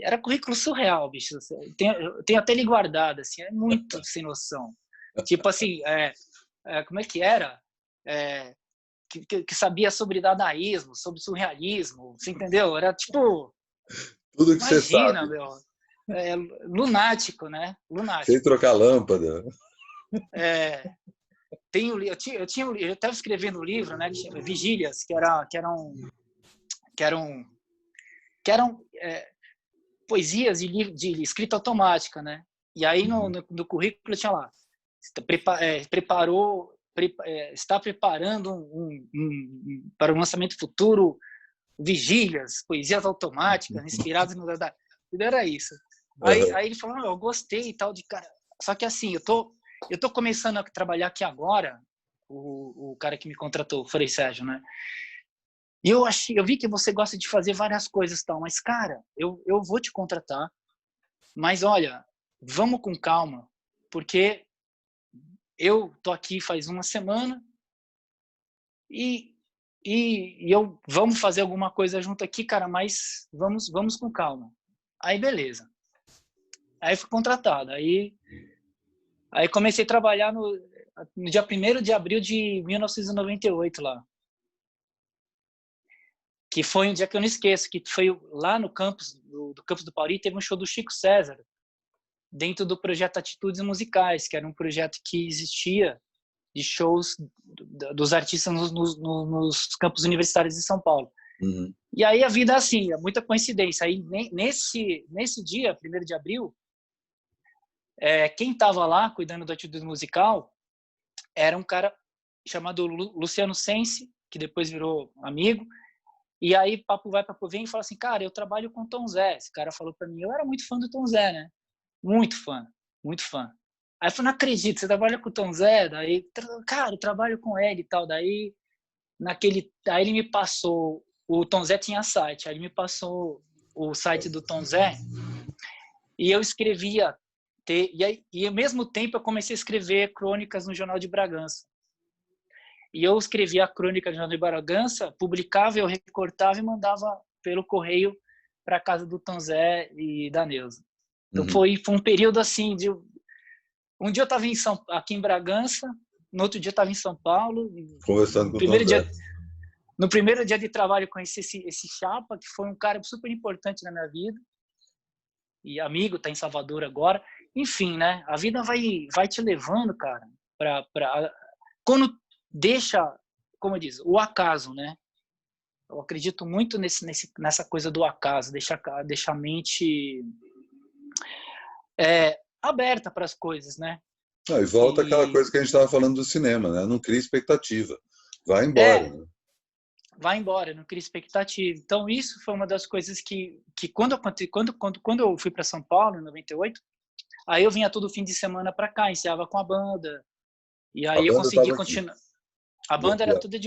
era currículo surreal, bicho. Eu tenho até ele guardado, assim, é muito sem noção. Tipo assim, como é que era? Que sabia sobre dadaísmo, sobre surrealismo, você entendeu? Era tipo... Tudo que você Imagina, sabe. meu. Lunático, né? Sem Lunático. trocar lâmpada. Eu estava escrevendo um livro, né, que chama Vigílias, que eram poesias de escrita automática, né? E aí no currículo tinha lá, está preparando para o lançamento futuro vigílias, poesias automáticas, inspiradas no era isso. Aí ele falou, eu gostei e tal de cara. Só que assim, eu tô começando a trabalhar aqui agora, o cara que me contratou, o Frei Sérgio, né? E eu vi que você gosta de fazer várias coisas e tal, mas cara, eu vou te contratar, mas olha, vamos com calma, porque eu tô aqui faz uma semana e vamos fazer alguma coisa junto aqui, cara, mas vamos com calma. Aí beleza. Aí fui contratado. Aí comecei a trabalhar no dia 1º de abril de 1998 lá. Que foi um dia que eu não esqueço, que foi lá no campus do Pauli, teve um show do Chico César, dentro do projeto Atitudes Musicais, que era um projeto que existia de shows dos artistas nos campos universitários de São Paulo. Uhum. E aí a vida, assim, é muita coincidência. Aí nesse dia, 1º de abril, quem estava lá cuidando do Atitude Musical era um cara chamado Luciano Sensi, que depois virou amigo. E aí, papo vai, papo vem, e fala assim, cara, eu trabalho com o Tom Zé. Esse cara falou para mim, eu era muito fã do Tom Zé, né? Muito fã, muito fã. Aí eu falei, não acredito, você trabalha com o Tom Zé? Daí, cara, eu trabalho com ele e tal. Daí, aí ele me passou, o Tom Zé tinha site, aí ele me passou o site do Tom Zé e eu escrevia, e ao mesmo tempo eu comecei a escrever crônicas no Jornal de Bragança. E eu escrevia a crônica do Jornal de Bragança, publicava, eu recortava e mandava pelo correio para a casa do Tom Zé e da Neuza. Então foi um período assim de... Um dia eu estava aqui em Bragança, no outro dia eu estava em São Paulo. Conversando com o Tom Zé. No primeiro dia de trabalho conheci esse chapa, que foi um cara super importante na minha vida. E amigo, tá em Salvador agora. Enfim, né? A vida vai te levando, cara, quando deixa, como diz, o acaso, né? Eu acredito muito nessa coisa do acaso, deixar a mente aberta para as coisas, né? E volta aquela coisa que a gente estava falando do cinema, né? Não cria expectativa. Vai embora. Né? Vai embora, não cria expectativa. Então, isso foi uma das coisas que quando eu fui para São Paulo, em 98, aí eu vinha todo fim de semana para cá, ensaiava com a banda, e aí eu consegui continuar. A banda era toda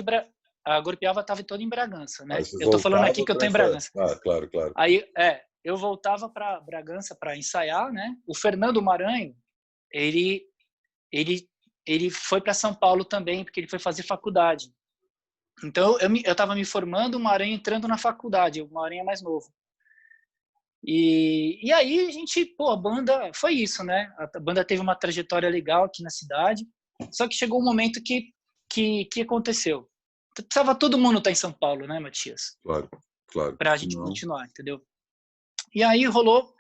a Gorpiava estava toda em Bragança, né? Eu tô falando aqui que eu tô em Bragança. Claro. Aí, eu voltava para Bragança para ensaiar, né? O Fernando Maranhão, ele foi para São Paulo também, porque ele foi fazer faculdade. Então, eu estava me formando, o Maranhão entrando na faculdade, o Maranhão é mais novo. E aí a gente, a banda, foi isso, né? A banda teve uma trajetória legal aqui na cidade, só que chegou um momento que aconteceu. precisava todo mundo estar em São Paulo, né, Matias? Claro, claro. Pra gente continuar, entendeu? E aí rolou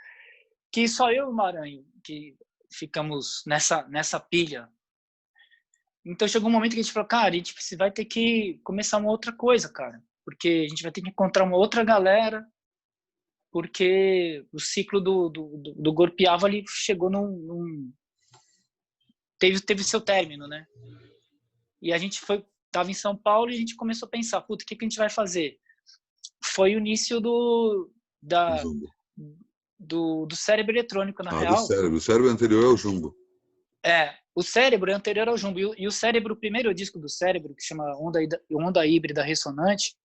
que só eu e o Maranhão que ficamos nessa pilha. Então chegou um momento que a gente falou, cara, a gente vai ter que começar uma outra coisa, cara. Porque a gente vai ter que encontrar uma outra galera, porque o ciclo do Gorpiava ali chegou teve seu término, né? E a gente tava em São Paulo e a gente começou a pensar, puta, o que a gente vai fazer? Foi o início do cérebro eletrônico, na real. O cérebro anterior é o Jumbo. O cérebro é anterior ao Jumbo. E o cérebro, o primeiro disco do cérebro, que chama Onda Híbrida Ressonante,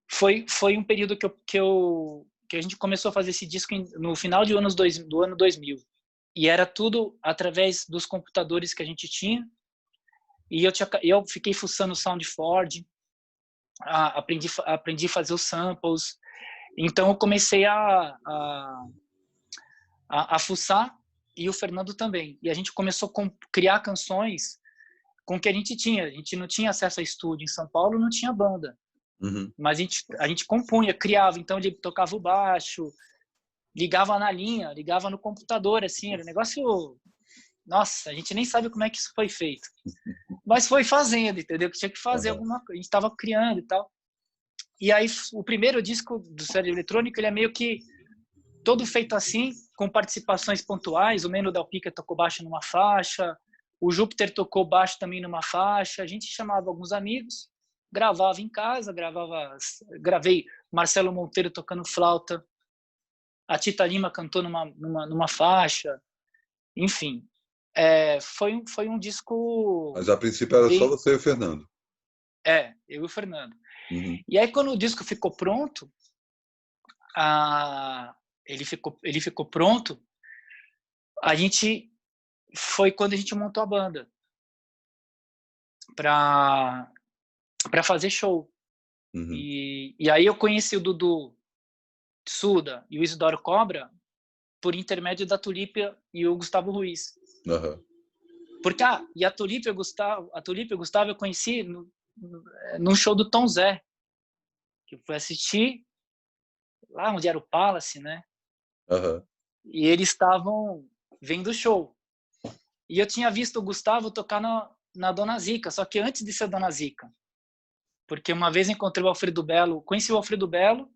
foi um período que a gente começou a fazer esse disco no final do ano 2000. E era tudo através dos computadores que a gente tinha. E eu fiquei fuçando o SoundForge, aprendi a fazer os samples. Então eu comecei a fuçar, e o Fernando também. E a gente começou a criar canções com o que a gente tinha. A gente não tinha acesso a estúdio em São Paulo, não tinha banda. Mas a gente compunha, criava. Então ele tocava o baixo, ligava na linha, ligava no computador, assim, era um negócio... Nossa, a gente nem sabe como é que isso foi feito. Mas foi fazendo, entendeu? Que tinha que fazer alguma coisa. A gente estava criando e tal. E aí, o primeiro disco do Cérebro Eletrônico, ele é meio que todo feito assim, com participações pontuais. O Meno Dalpica tocou baixo numa faixa, o Júpiter tocou baixo também numa faixa. A gente chamava alguns amigos, gravava em casa, gravei Marcelo Monteiro tocando flauta, a Tita Lima cantou numa faixa, enfim. Foi um disco... Mas a princípio era só você e o Fernando. Eu e o Fernando. E aí, quando o disco ficou pronto, ele ficou pronto, foi quando a gente montou a banda para fazer show. E aí eu conheci o Dudu Suda e o Isidoro Cobra por intermédio da Tulípia e o Gustavo Ruiz. Porque e a Tulípia e o Gustavo eu conheci num show do Tom Zé, que eu fui assistir lá onde era o Palace, né? E eles estavam vendo o show. E eu tinha visto o Gustavo tocar na Dona Zica, só que antes de ser Dona Zica. Porque uma vez encontrei o Alfredo Belo, conheci o Alfredo Belo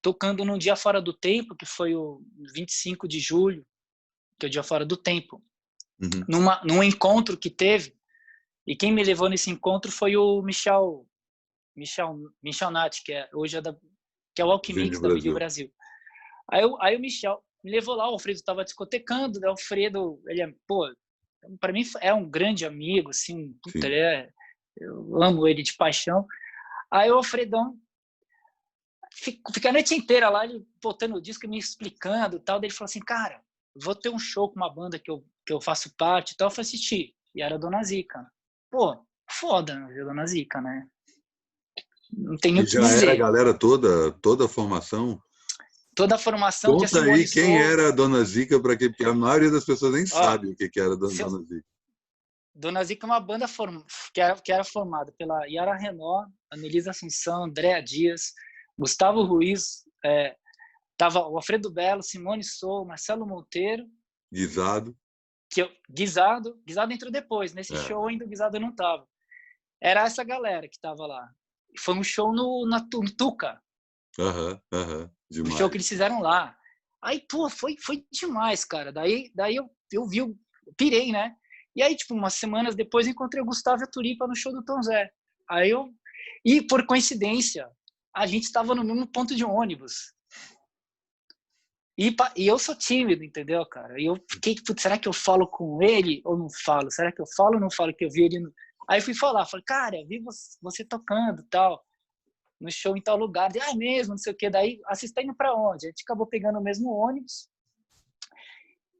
tocando num Dia Fora do Tempo, que foi o 25 de julho, que é o Dia Fora do Tempo. Num encontro que teve, e quem me levou nesse encontro foi o Michel Natti, que hoje que é o Alquimix da Vídeo Brasil. Aí o Michel me levou lá, o Alfredo estava discotecando, né? O Alfredo, para mim é um grande amigo, assim, puta, eu amo ele de paixão. Aí o Alfredão fica a noite inteira lá, ele botando o disco, me explicando e tal. Daí ele falou assim, cara, vou ter um show com uma banda que eu faço parte e tal. Eu fui assistir, e era a Dona Zica. Pô, foda, a Dona Zica, né? Não tem nem o que dizer. Já era a galera toda a formação? Toda a formação. Conta aí quem era a Dona Zica, porque a maioria das pessoas nem sabe o que era a Dona Zica. Dona Zica é uma banda que era formada pela Yara Renault, Anelisa Assunção, Andréa Dias, Gustavo Ruiz, tava o Alfredo Belo, Simone Sou, Marcelo Monteiro. Guisado. Guisado entrou depois. Nesse show ainda o Guisado não tava. Era essa galera que tava lá. Foi um show no Tuca. Demais. O show que eles fizeram lá. Aí, pô, foi demais, cara. Daí eu pirei, né? E aí, tipo, umas semanas depois, encontrei o Gustavo e a Tulipa no show do Tom Zé. E por coincidência, a gente estava no mesmo ponto de ônibus. E eu sou tímido, entendeu, cara? E eu fiquei, será que eu falo com ele ou não falo? Será que eu falo ou não falo que eu vi ele? Aí fui falar, falei, cara, eu vi você tocando tal, no show em tal lugar. Mesmo, não sei o quê. Daí, assistindo para onde? A gente acabou pegando o mesmo ônibus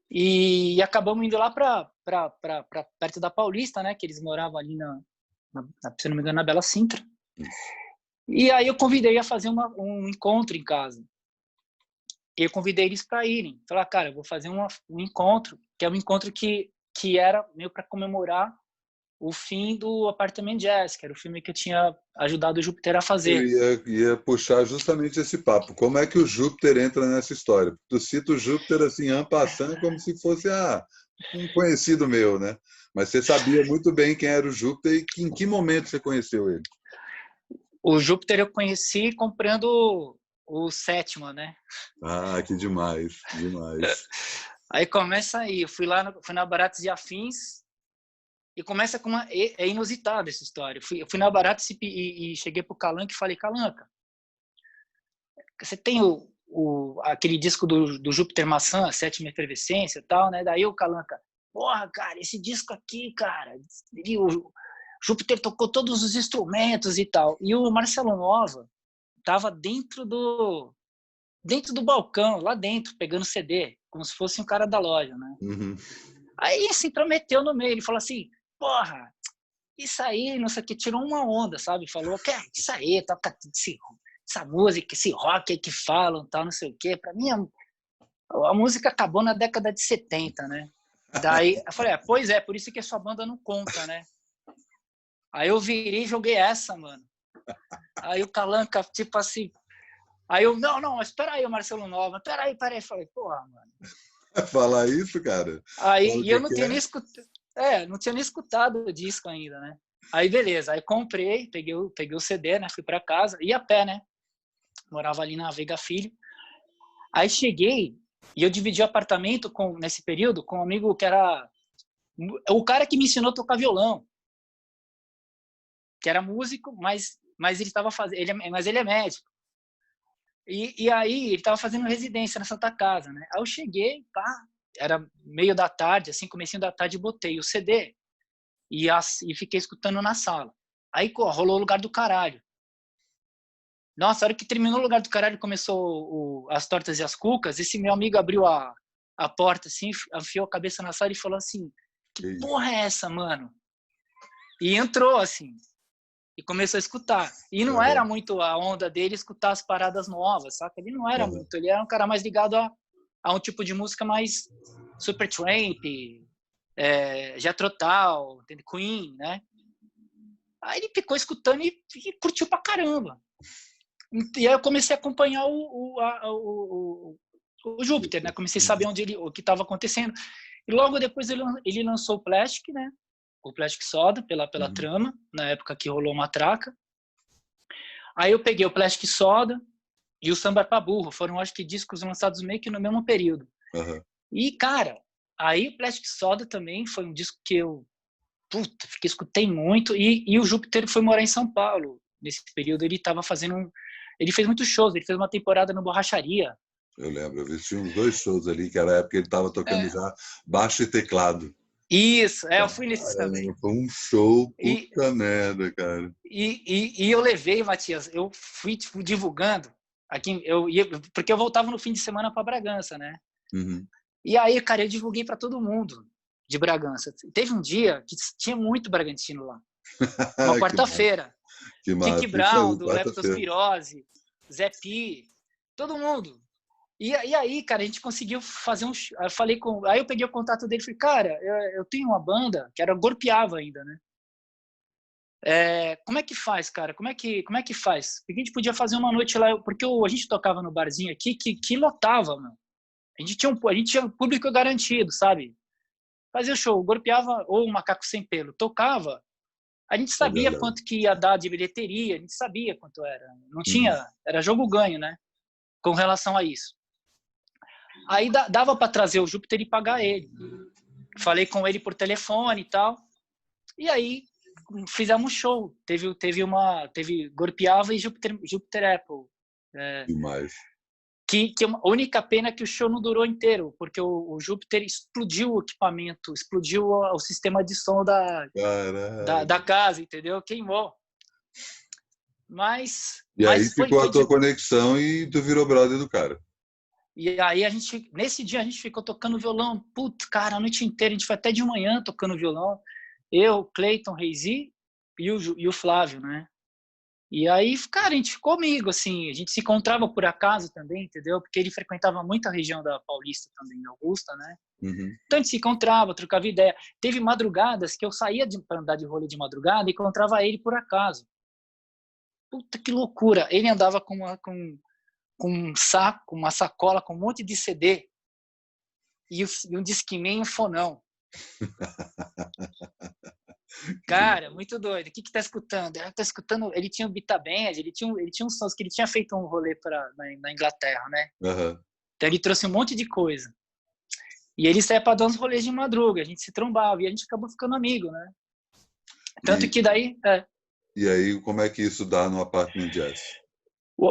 e acabamos indo lá para perto da Paulista, né? Que eles moravam ali se não me engano, na Bela Sintra. E aí eu convidei a fazer um encontro em casa. Eu convidei eles para irem. Falei, cara, eu vou fazer um encontro, que é um encontro que era meio para comemorar o fim do Apartamento Jazz, que era o filme que eu tinha ajudado o Júpiter a fazer. Eu ia puxar justamente esse papo. Como é que o Júpiter entra nessa história? Tu cita o Júpiter assim, en passant, como se fosse um conhecido meu, né? Mas você sabia muito bem quem era o Júpiter e em que momento você conheceu ele? O Júpiter eu conheci comprando o Sétima, né? Ah, que demais, demais. Aí começa aí, eu fui na Baratos e Afins e começa com é inusitada essa história. Eu fui na Baratos e cheguei pro Calanca e falei, Calanca, você tem aquele disco do Júpiter Maçã, a Sétima Efervescência e tal, né? Daí o Calanca, porra, cara, esse disco aqui, cara, o Júpiter tocou todos os instrumentos e tal. E o Marcelo Nova tava dentro do balcão, lá dentro, pegando CD, como se fosse um cara da loja, né? Uhum. Aí se intrometeu no meio, ele falou assim, porra, isso aí, não sei o que, tirou uma onda, sabe? Falou, que isso aí, toca essa música, esse rock aí que falam, tal, não sei o quê. Pra mim, a música acabou na década de 70, né? Daí, eu falei, pois é, por isso que a sua banda não conta, né? Aí eu virei e joguei essa, mano. Aí o Calanca, tipo assim... Aí eu, não, mas espera aí, Marcelo Nova, espera aí. Falei, porra, mano. Falar isso, cara? Aí, e eu não tinha nem escutado, não tinha nem escutado o disco ainda, né? Aí, beleza, aí comprei, peguei o CD, né? Fui pra casa, ia a pé, né? Morava ali na Veiga Filho. Aí cheguei e eu dividi o apartamento nesse período com um amigo que era o cara que me ensinou a tocar violão, que era músico, mas ele estava fazendo, mas ele é médico. E aí ele estava fazendo residência na Santa Casa, né? Aí eu cheguei, pá, era meio da tarde, assim, comecinho da tarde, botei o CD e fiquei escutando na sala. Aí rolou o Lugar do Caralho. Nossa, a hora que terminou o Lugar do Caralho, começou As Tortas e as Cucas, esse meu amigo abriu a porta, assim, enfiou a cabeça na sala e falou assim, que porra é essa, mano? E entrou, assim, e começou a escutar. E não era muito a onda dele escutar as paradas novas, saca? Ele não era muito, ele era um cara mais ligado a um tipo de música mais Supertramp, Jethro Tull, Queen, né? Aí ele ficou escutando e curtiu pra caramba. E aí eu comecei a acompanhar o Júpiter, né? Comecei a saber o que estava acontecendo. E logo depois ele lançou o Plastic, né? O Plastic Soda, pela trama, na época que rolou uma traca. Aí eu peguei o Plastic Soda e o Samba pra Burro. Foram, acho que, discos lançados meio que no mesmo período. Uhum. E, cara, aí o Plastic Soda também foi um disco que eu escutei muito. E o Júpiter foi morar em São Paulo. Nesse período ele estava fazendo ele fez muitos shows, ele fez uma temporada no Borracharia. Eu lembro, eu vi uns 2 shows ali, que era a época que ele estava tocando já baixo e teclado. Isso, eu fui nesses também. Foi um show, puta merda, cara. E eu levei, Matias, eu fui tipo, divulgando, aqui, porque eu voltava no fim de semana para Bragança, né? Uhum. E aí, cara, eu divulguei para todo mundo de Bragança. Teve um dia que tinha muito bragantino lá. Uma quarta-feira. Kiki Brown, do Leptospirose, Zé Pi, todo mundo. E aí, cara, a gente conseguiu fazer um... Aí eu peguei o contato dele e falei, cara, eu tenho uma banda, que era Gorpeava ainda, né? Como é que faz, cara? Como é que faz? Porque a gente podia fazer uma noite lá, porque a gente tocava no barzinho aqui que lotava, mano. A gente tinha um público garantido, sabe? Fazia o show, Gorpeava ou o Macaco Sem Pelo, tocava, a gente sabia quanto que ia dar de bilheteria, a gente sabia quanto era. Não tinha, era jogo ganho, né? Com relação a isso. Aí dava para trazer o Júpiter e pagar ele. Falei com ele por telefone e tal. E aí fizemos um show. Teve Gorpeava e Júpiter Apple. Demais. Que a única pena é que o show não durou inteiro, porque o Júpiter explodiu o equipamento, explodiu o sistema de som da casa, entendeu? Queimou. E aí ficou a tua conexão e tu virou brother do cara. E aí nesse dia a gente ficou tocando violão, putz, cara, a noite inteira, a gente foi até de manhã tocando violão. Eu, Cleiton, Reisi e o Flávio, né? E aí, cara, a gente ficou amigo, assim, a gente se encontrava por acaso também, entendeu? Porque ele frequentava muito a região da Paulista também, da Augusta, né? Uhum. Então a gente se encontrava, trocava ideia. Teve madrugadas que eu saía para andar de rolê de madrugada e encontrava ele por acaso. Puta que loucura! Ele andava com um saco, uma sacola com um monte de CD e um Discman e um fonão. Cara, muito doido. O que tá escutando? Ele tá escutando. Ele tinha o Bitaband, ele tinha uns sons que ele tinha feito um rolê na Inglaterra, né? Uhum. Então ele trouxe um monte de coisa. E ele saía para dar uns rolês de madruga, a gente se trombava e a gente acabou ficando amigo, né? Tanto que daí... E aí, como é que isso dá no Apartment Jazz?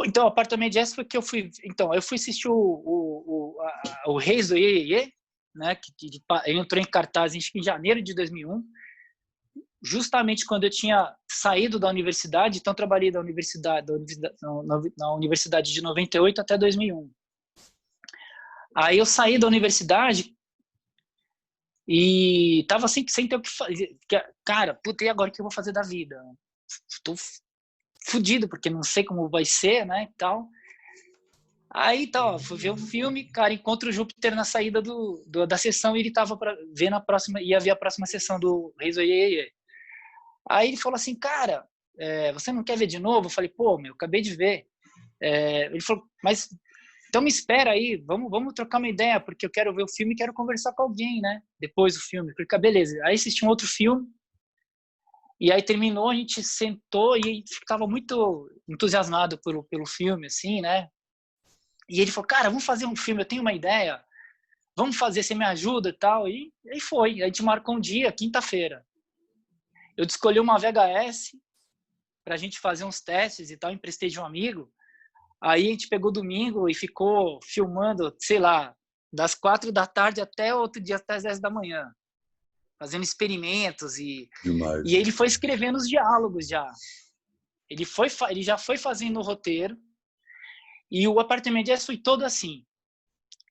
Então, o Apartment Jazz foi que eu fui... Então, eu fui assistir o Reis do Iê, Iê, Iê, né? Ele entrou em cartaz em janeiro de 2001, justamente quando eu tinha saído da universidade. Então, trabalhei na universidade de 98 até 2001. Aí eu saí da universidade e tava sem ter o que fazer. Cara, puta, e agora o que eu vou fazer da vida? Tô fudido, porque não sei como vai ser, né, e tal. Aí, tá, fui ver o filme, cara, encontro o Júpiter na saída da sessão e ele tava pra ver ia ver a próxima sessão do Reis do Iê, Iê. Aí ele falou assim, cara, você não quer ver de novo? Eu falei, pô, meu, acabei de ver. Ele falou, mas então me espera aí, vamos trocar uma ideia, porque eu quero ver o filme e quero conversar com alguém, né? Depois do filme. Eu falei, beleza. Aí assisti um outro filme, e aí terminou, a gente sentou e ficava muito entusiasmado pelo filme, assim, né? E ele falou, cara, vamos fazer um filme, eu tenho uma ideia, vamos fazer, você me ajuda e tal. E aí foi, a gente marcou um dia, quinta-feira. Eu escolhi uma VHS pra gente fazer uns testes e tal, emprestei de um amigo. Aí a gente pegou domingo e ficou filmando, sei lá, das 4 da tarde até outro dia, até as 10 da manhã, fazendo experimentos Demais. E ele foi escrevendo os diálogos já. Ele já foi fazendo o roteiro e o Apartment Jazz foi todo assim.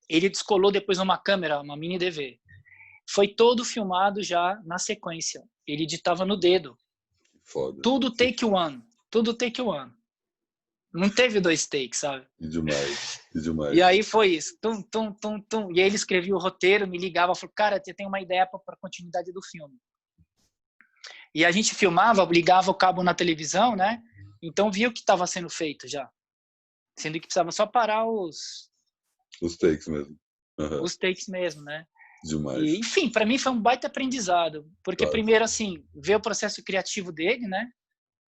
Ele descolou depois uma câmera, uma mini DV. Foi todo filmado já na sequência. Ele editava no dedo. Foda. Tudo take one. Tudo take one. Não teve 2 takes, sabe? E demais. E aí foi isso. Tum, tum, tum, tum. E aí ele escrevia o roteiro, me ligava, falou, cara, você tem uma ideia para a continuidade do filme. E a gente filmava, ligava o cabo na televisão, né? Então via o que estava sendo feito já. Sendo que precisava só parar os takes mesmo. Uhum. Os takes mesmo, né? Demais. E, enfim, para mim foi um baita aprendizado. Porque claro. Primeiro, assim, ver o processo criativo dele, né?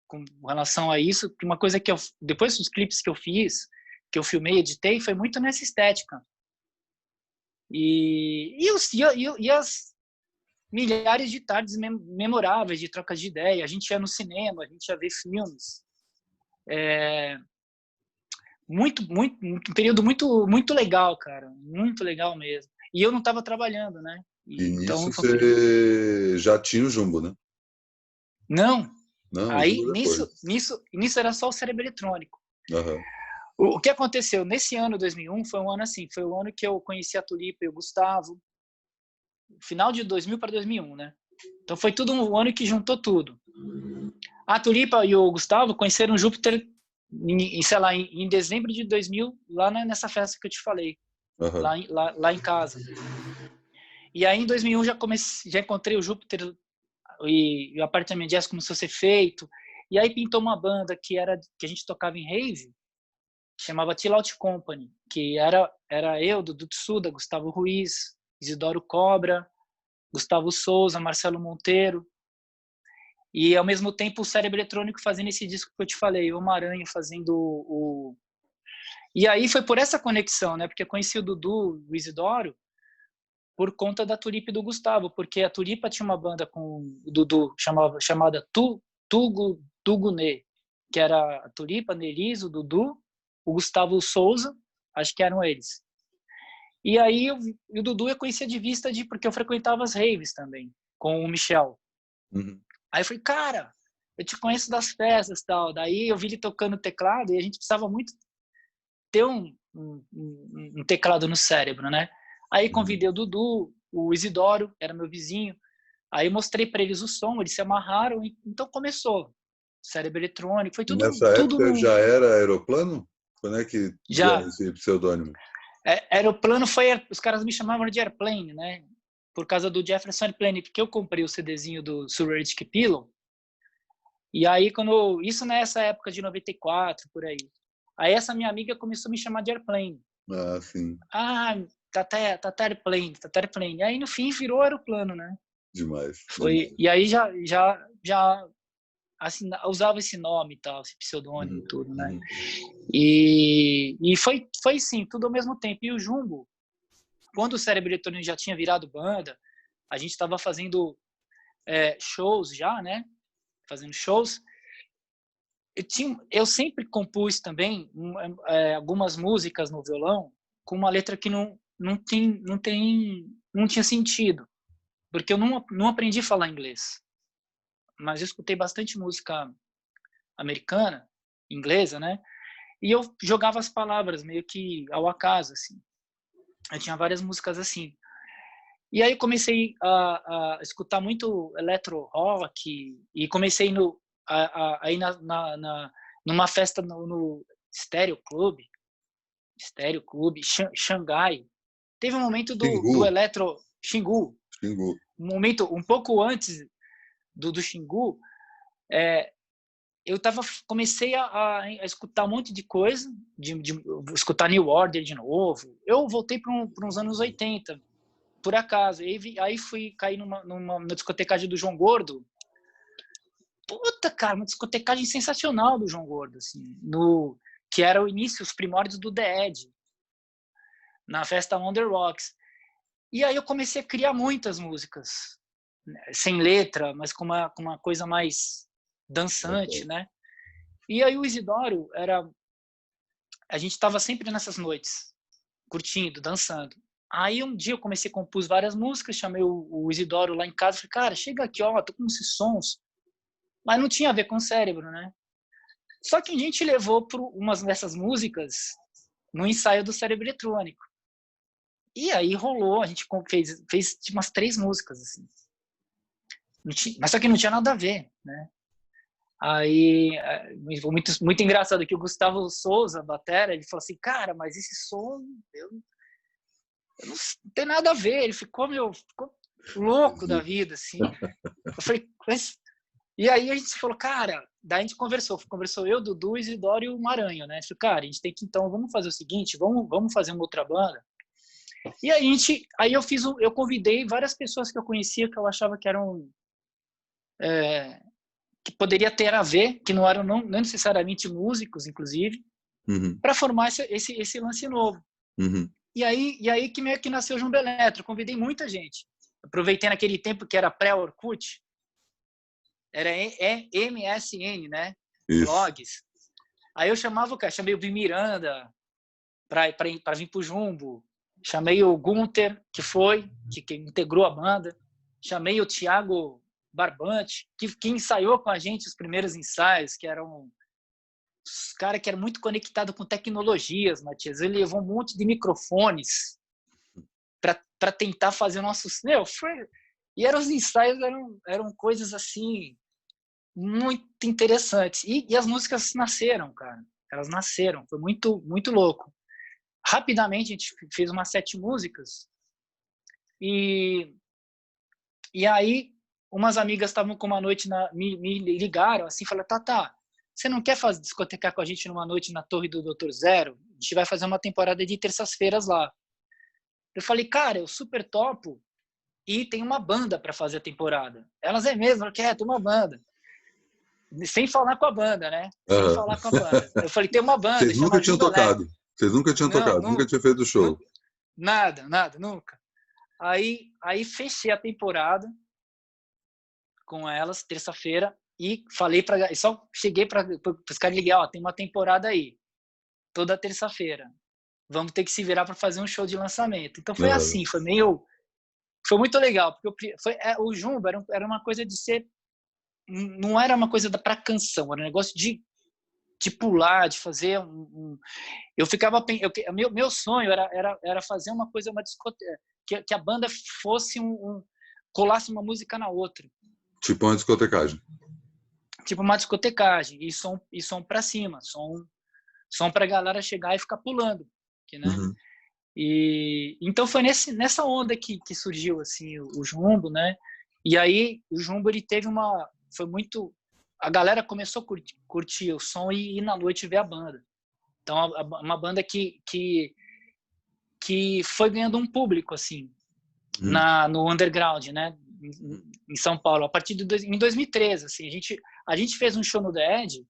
Com relação a isso, que uma coisa que depois dos clipes que eu fiz, que eu filmei, editei, foi muito nessa estética. E as milhares de tardes memoráveis de trocas de ideia. A gente ia no cinema, a gente ia ver filmes. Um período muito legal, cara. Muito legal mesmo. E eu não estava trabalhando, né? Então, nisso você já tinha o Jumbo, né? Não. Aí, nisso era só o Cérebro Eletrônico. Uhum. O que aconteceu nesse ano, 2001, foi um ano assim, foi o ano que eu conheci a Tulipa e o Gustavo, final de 2000 para 2001, né? Então foi tudo um ano que juntou tudo. A Tulipa e o Gustavo conheceram o Júpiter, sei lá, em dezembro de 2000, lá nessa festa que eu te falei, lá em casa. E aí em 2001 já encontrei o Júpiter e o Apartment Jazz começou a ser feito. E aí pintou uma banda que a gente tocava em rave, chamava Chill Out Company, que era eu, Dudu Tsuda, Gustavo Ruiz, Isidoro Cobra, Gustavo Souza, Marcelo Monteiro. E ao mesmo tempo o Cérebro Eletrônico fazendo esse disco que eu te falei, o Maranhão fazendo E aí foi por essa conexão, né? Porque eu conheci o Dudu, o Isidoro, por conta da Tulipa e do Gustavo, porque a Tulipa tinha uma banda com o Dudu chamada Tugunê, que era a Tulipa, Nelis, o Dudu, o Gustavo Souza, acho que eram eles. E aí o Dudu eu conhecia de vista porque eu frequentava as raves também, com o Michel. Uhum. Aí eu falei, cara, eu te conheço das festas e tal. Daí eu vi ele tocando teclado e a gente precisava muito ter um teclado no cérebro, né? Aí convidei o Dudu, o Isidoro, era meu vizinho. Aí mostrei para eles o som, eles se amarraram e então começou. Cérebro Eletrônico, foi tudo. Nessa época já era Aeroplano? Quando é que já esse pseudônimo? Era o plano, os caras me chamavam de Airplane, né? Por causa do Jefferson Airplane, porque eu comprei o CDzinho do Surrealistic Pillow. E aí, isso nessa época de 94, por aí. Aí essa minha amiga começou a me chamar de Airplane. Ah, sim. Ah, Tata Airplane, Tata Airplane. E aí, no fim, virou Aeroplano, né? Demais. Foi, e aí já assim, usava esse nome e tal, esse pseudônimo e tudo, né? E foi sim, tudo ao mesmo tempo. E o Jumbo, quando o Cérebro Eletrônico já tinha virado banda, a gente estava fazendo shows já, né? Fazendo shows. Eu sempre compus também algumas músicas no violão com uma letra que não tinha sentido, porque eu não aprendi a falar inglês, mas eu escutei bastante música americana, inglesa, né? E eu jogava as palavras meio que ao acaso, assim. Eu tinha várias músicas assim. E aí comecei a escutar muito electro rock e comecei aí numa festa no Stereo Club, Xangai. Teve um momento do Xingu. electro Xingu. Xingu. Um momento um pouco antes do Xingu, eu comecei a escutar um monte de coisa, de escutar New Order de novo. Eu voltei para uns anos 80, por acaso. Aí fui cair numa discotecagem do João Gordo. Puta, cara, uma discotecagem sensacional do João Gordo, assim, que era o início, os primórdios do The Edge, na festa On The Rocks. E aí eu comecei a criar muitas músicas, né, sem letra, mas com uma coisa mais dançante, né? E aí o Isidoro a gente estava sempre nessas noites, curtindo, dançando. Aí um dia eu comecei a compor várias músicas, chamei o Isidoro lá em casa, falei, cara, chega aqui, ó, tô com esses sons, mas não tinha a ver com o Cérebro, né? Só que a gente levou para umas dessas músicas no ensaio do Cérebro Eletrônico. E aí rolou, a gente fez tipo, umas 3 músicas, assim. Mas só que não tinha nada a ver, né? Aí, muito, muito engraçado que o Gustavo Souza, batera, ele falou assim, cara, mas esse som, eu não tem nada a ver. Ele ficou louco da vida, assim. Eu falei, mas... E aí a gente falou, cara, daí a gente conversou eu, Dudu, Isidoro e o Maranhão, né? Falei, cara, a gente tem que, então, vamos fazer o seguinte, vamos fazer uma outra banda. E aí eu convidei várias pessoas que eu conhecia, que eu achava que eram... que poderia ter a ver, que não eram não necessariamente músicos, inclusive, para formar esse lance novo. E aí que meio que nasceu o Jumbo Eletro. Convidei muita gente. Aproveitei naquele tempo que era pré-Orkut, era MSN, né? Isso. Blogs. Aí eu chamei o Vim Miranda para vir pro Jumbo. Chamei o Gunther, que integrou a banda. Chamei o Thiago Barbante, que ensaiou com a gente os primeiros ensaios, que eram os caras que eram muito conectados com tecnologias, Matias. Ele levou um monte de microfones para tentar fazer nossos... E os ensaios eram coisas assim muito interessantes. E as músicas nasceram, cara. Elas nasceram. Foi muito, muito louco. Rapidamente a gente fez umas 7 músicas e aí umas amigas estavam com uma noite me ligaram assim, falaram, Tata, você não quer discotecar com a gente numa noite na Torre do Dr. Zero? A gente vai fazer uma temporada de terças-feiras lá. Eu falei, cara, eu super topo e tem uma banda para fazer a temporada. Elas mesmo, tem uma banda. Sem falar com a banda, né? Sem falar com a banda. Eu falei, tem uma banda. Vocês nunca tinham tocado? Vocês nunca tinham tocado? Nunca tinham feito show? Nada, nunca. Aí fechei a temporada com elas, terça-feira, e falei só cheguei para os caras ligar, ó, tem uma temporada aí, toda terça-feira. Vamos ter que se virar para fazer um show de lançamento. Então foi assim, foi muito legal, porque o Jumbo era uma coisa de ser, não era uma coisa para canção, era um negócio de pular, de fazer eu ficava, meu sonho era fazer uma coisa, uma discoteca, que a banda fosse colasse uma música na outra. Tipo uma discotecagem. Tipo uma discotecagem, e som para cima, som pra galera chegar e ficar pulando, né? E então foi nessa onda que surgiu assim o Jumbo, né? E aí o Jumbo ele teve foi muito, a galera começou a curtir o som e ir na noite ver a banda. Então uma banda que foi ganhando um público assim no underground, né? Em São Paulo, a partir em 2013, assim, a gente fez um show no The Edge,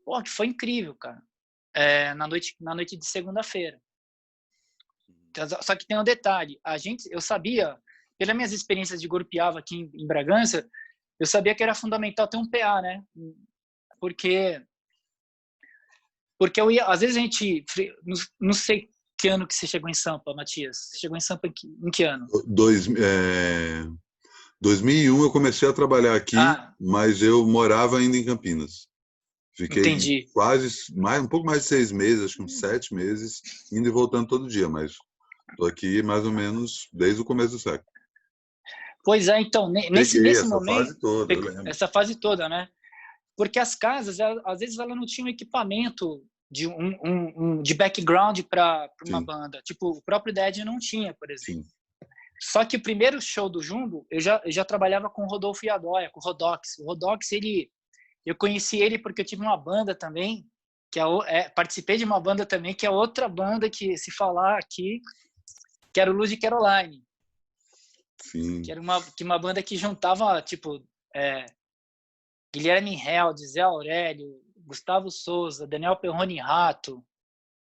pô, que foi incrível, cara. Na noite de segunda-feira. Só que tem um detalhe, eu sabia, pelas minhas experiências de Gurupiava aqui em Bragança, eu sabia que era fundamental ter um PA, né? Porque às vezes a gente, não sei que ano que você chegou em Sampa, Matias. Você chegou em Sampa em que ano? 2001 eu comecei a trabalhar aqui, mas eu morava ainda em Campinas. Fiquei entendi. um pouco mais de 6 meses, acho que uns 7 meses, indo e voltando todo dia, mas estou aqui mais ou menos desde o começo do século. Pois é, então, nesse momento, fase toda, eu lembro. essa fase toda, né? Porque as casas, às vezes, ela não tinham equipamento de background para uma banda. Tipo, o próprio Dead não tinha, por exemplo. Sim. Só que o primeiro show do Jumbo, eu já trabalhava com o Rodolfo Iadóia, com o Rodox. O Rodox, eu conheci ele porque eu tive uma banda também, participei de uma banda também, que é outra banda que se falar aqui, que era o Luz de Caroline. Sim. Que era uma banda que juntava, tipo, Guilherme Held, Zé Aurélio, Gustavo Souza, Daniel Perrone Rato,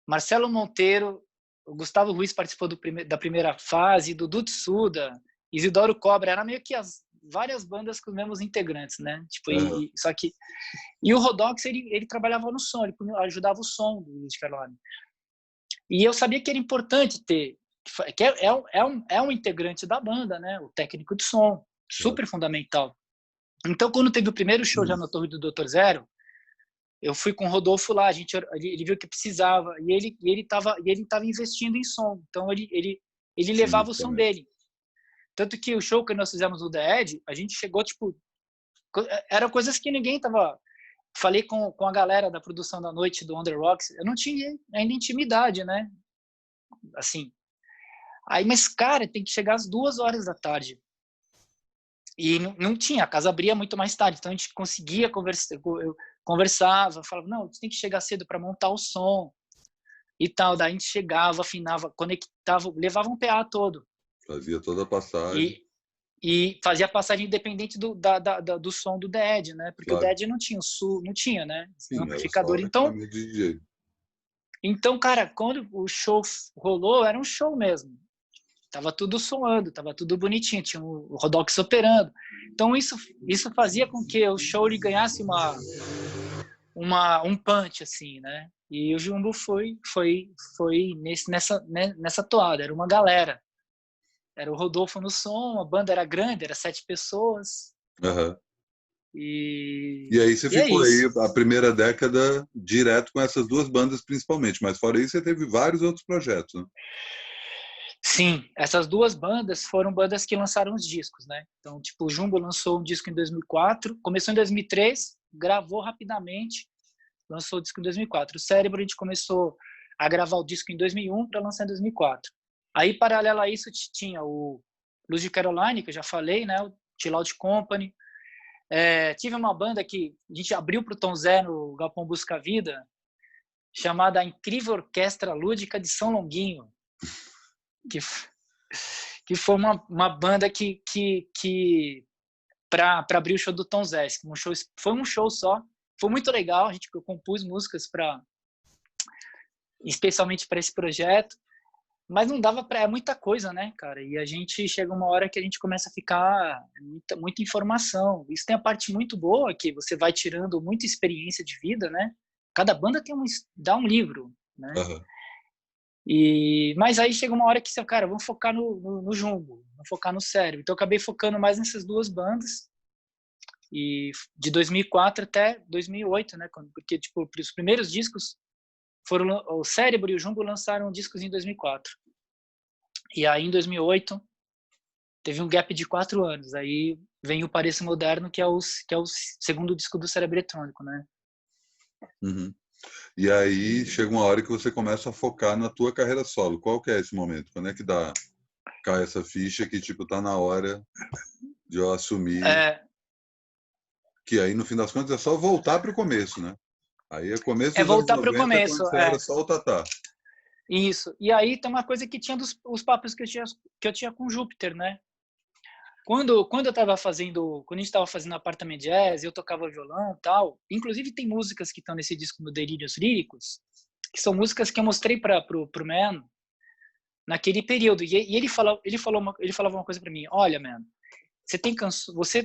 Marcelo Monteiro, o Gustavo Ruiz participou da primeira fase, Dudu Tsuda, Isidoro Cobra, era meio que várias bandas com os mesmos integrantes, né? Tipo, só que e o Rodox ele trabalhava no som, ele ajudava o som do Luz de Caroline. E eu sabia que era importante ter, que é um integrante da banda, né? O técnico de som, super fundamental. Então, quando teve o primeiro show já na Torre do Dr. Zero, eu fui com o Rodolfo lá, ele viu que precisava e ele estava investindo em som. Então ele levava o som dele. Tanto que o show que nós fizemos no The Edge, a gente chegou, tipo, eram coisas que ninguém tava. Falei com a galera da produção da noite do Under Rocks, eu não tinha ainda intimidade, né? Assim. Aí, mas, cara, tem que chegar às 2h da tarde. E não tinha, a casa abria muito mais tarde, então a gente conseguia conversar, eu conversava, falava, não, você tem que chegar cedo para montar o som e tal, daí a gente chegava, afinava, conectava, levava um PA todo. Fazia toda a passagem. E fazia a passagem independente do som do Dead, né? Porque o Dead não tinha não tinha, né? Sim, amplificador. Então, cara, quando o show rolou, era um show mesmo. Tava tudo soando, tava tudo bonitinho, tinha o Rodox operando. Então isso fazia com que o show ele ganhasse um punch assim, né? E o Jumbo foi nessa toada, era uma galera. Era o Rodolfo no som, a banda era grande, era 7 pessoas. E aí você ficou aí a primeira década direto com essas duas bandas principalmente, mas fora isso você teve vários outros projetos, né? Sim, essas duas bandas foram bandas que lançaram os discos, né? Então, tipo, o Jumbo lançou um disco em 2004, começou em 2003, gravou rapidamente, lançou o disco em 2004. O Cérebro, a gente começou a gravar o disco em 2001 para lançar em 2004. Aí, paralelo a isso, tinha o Luz de Caroline, que eu já falei, né? O Chill Out Company. Tive uma banda que a gente abriu para o Tom Zé no Galpão Busca Vida, chamada Incrível Orquestra Lúdica de São Longuinho, que foi uma banda que para abrir o show do Tom Zé. Foi um show só, foi muito legal, eu compus músicas especialmente para esse projeto, mas não dava para muita coisa, né, cara? E a gente chega uma hora que a gente começa a ficar muita informação. Isso tem a parte muito boa, que você vai tirando muita experiência de vida, né? Cada banda dá um livro, né? Mas aí chega uma hora que você, cara, vamos focar no Jumbo, vamos focar no Cérebro. Então eu acabei focando mais nessas duas bandas, e de 2004 até 2008, né? Porque tipo, os primeiros discos foram o Cérebro e o Jumbo lançaram discos em 2004. E aí em 2008 teve um gap de 4 anos. Aí vem o Pareço Moderno, que é o segundo disco do Cérebro Eletrônico, né? E aí chega uma hora que você começa a focar na tua carreira solo. Qual que é esse momento? Quando é que cai essa ficha que, tipo, tá na hora de eu assumir? É, Que aí, no fim das contas, é só voltar para o começo, né? Aí é começo é dos anos voltar para o 90, começo, quando você era só o Tatá. isso. E aí tem uma coisa que tinha os papos que eu tinha com Júpiter, né? Quando a gente estava fazendo Apartamento Jazz, eu tocava violão e tal. Inclusive tem músicas que estão nesse disco no Delírios Líricos, que são músicas que eu mostrei pro Man naquele período. E ele falava uma coisa para mim: olha, Man, você tem canção, você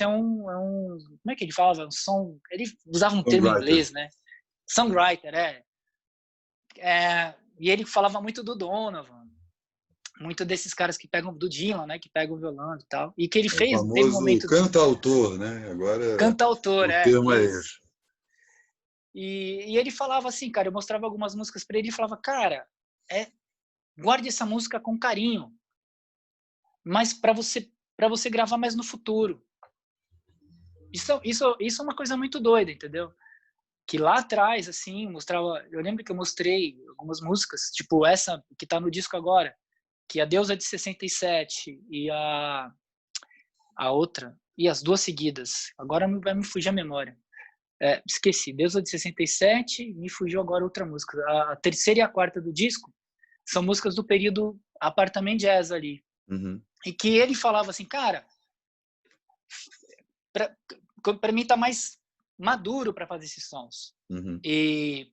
é um, como é que ele falava? Ele usava um termo em Songwriter. inglês, né? Songwriter, e ele falava muito do Donovan, muito desses caras que pegam do Dylan, né, que pegam o violão e tal, e que ele O teve um famoso momento cantautor, né? Agora cantautor, o termo é isso. esse. E ele falava assim, cara, eu mostrava algumas músicas para ele e falava, cara, guarde essa música com carinho, mas para você gravar mais no futuro. Isso é uma coisa muito doida, entendeu? Que lá atrás, assim, mostrava, eu lembro que eu mostrei algumas músicas, tipo essa que tá no disco agora, que a Deusa de 67 e a outra, e as duas seguidas, agora vai me fugir a memória. Esqueci, Deusa de 67, me fugiu agora outra música. A terceira e a quarta do disco são músicas do período Apartamento Jazz ali. Uhum. E que ele falava assim, cara, para mim tá mais maduro para fazer esses sons. Uhum. E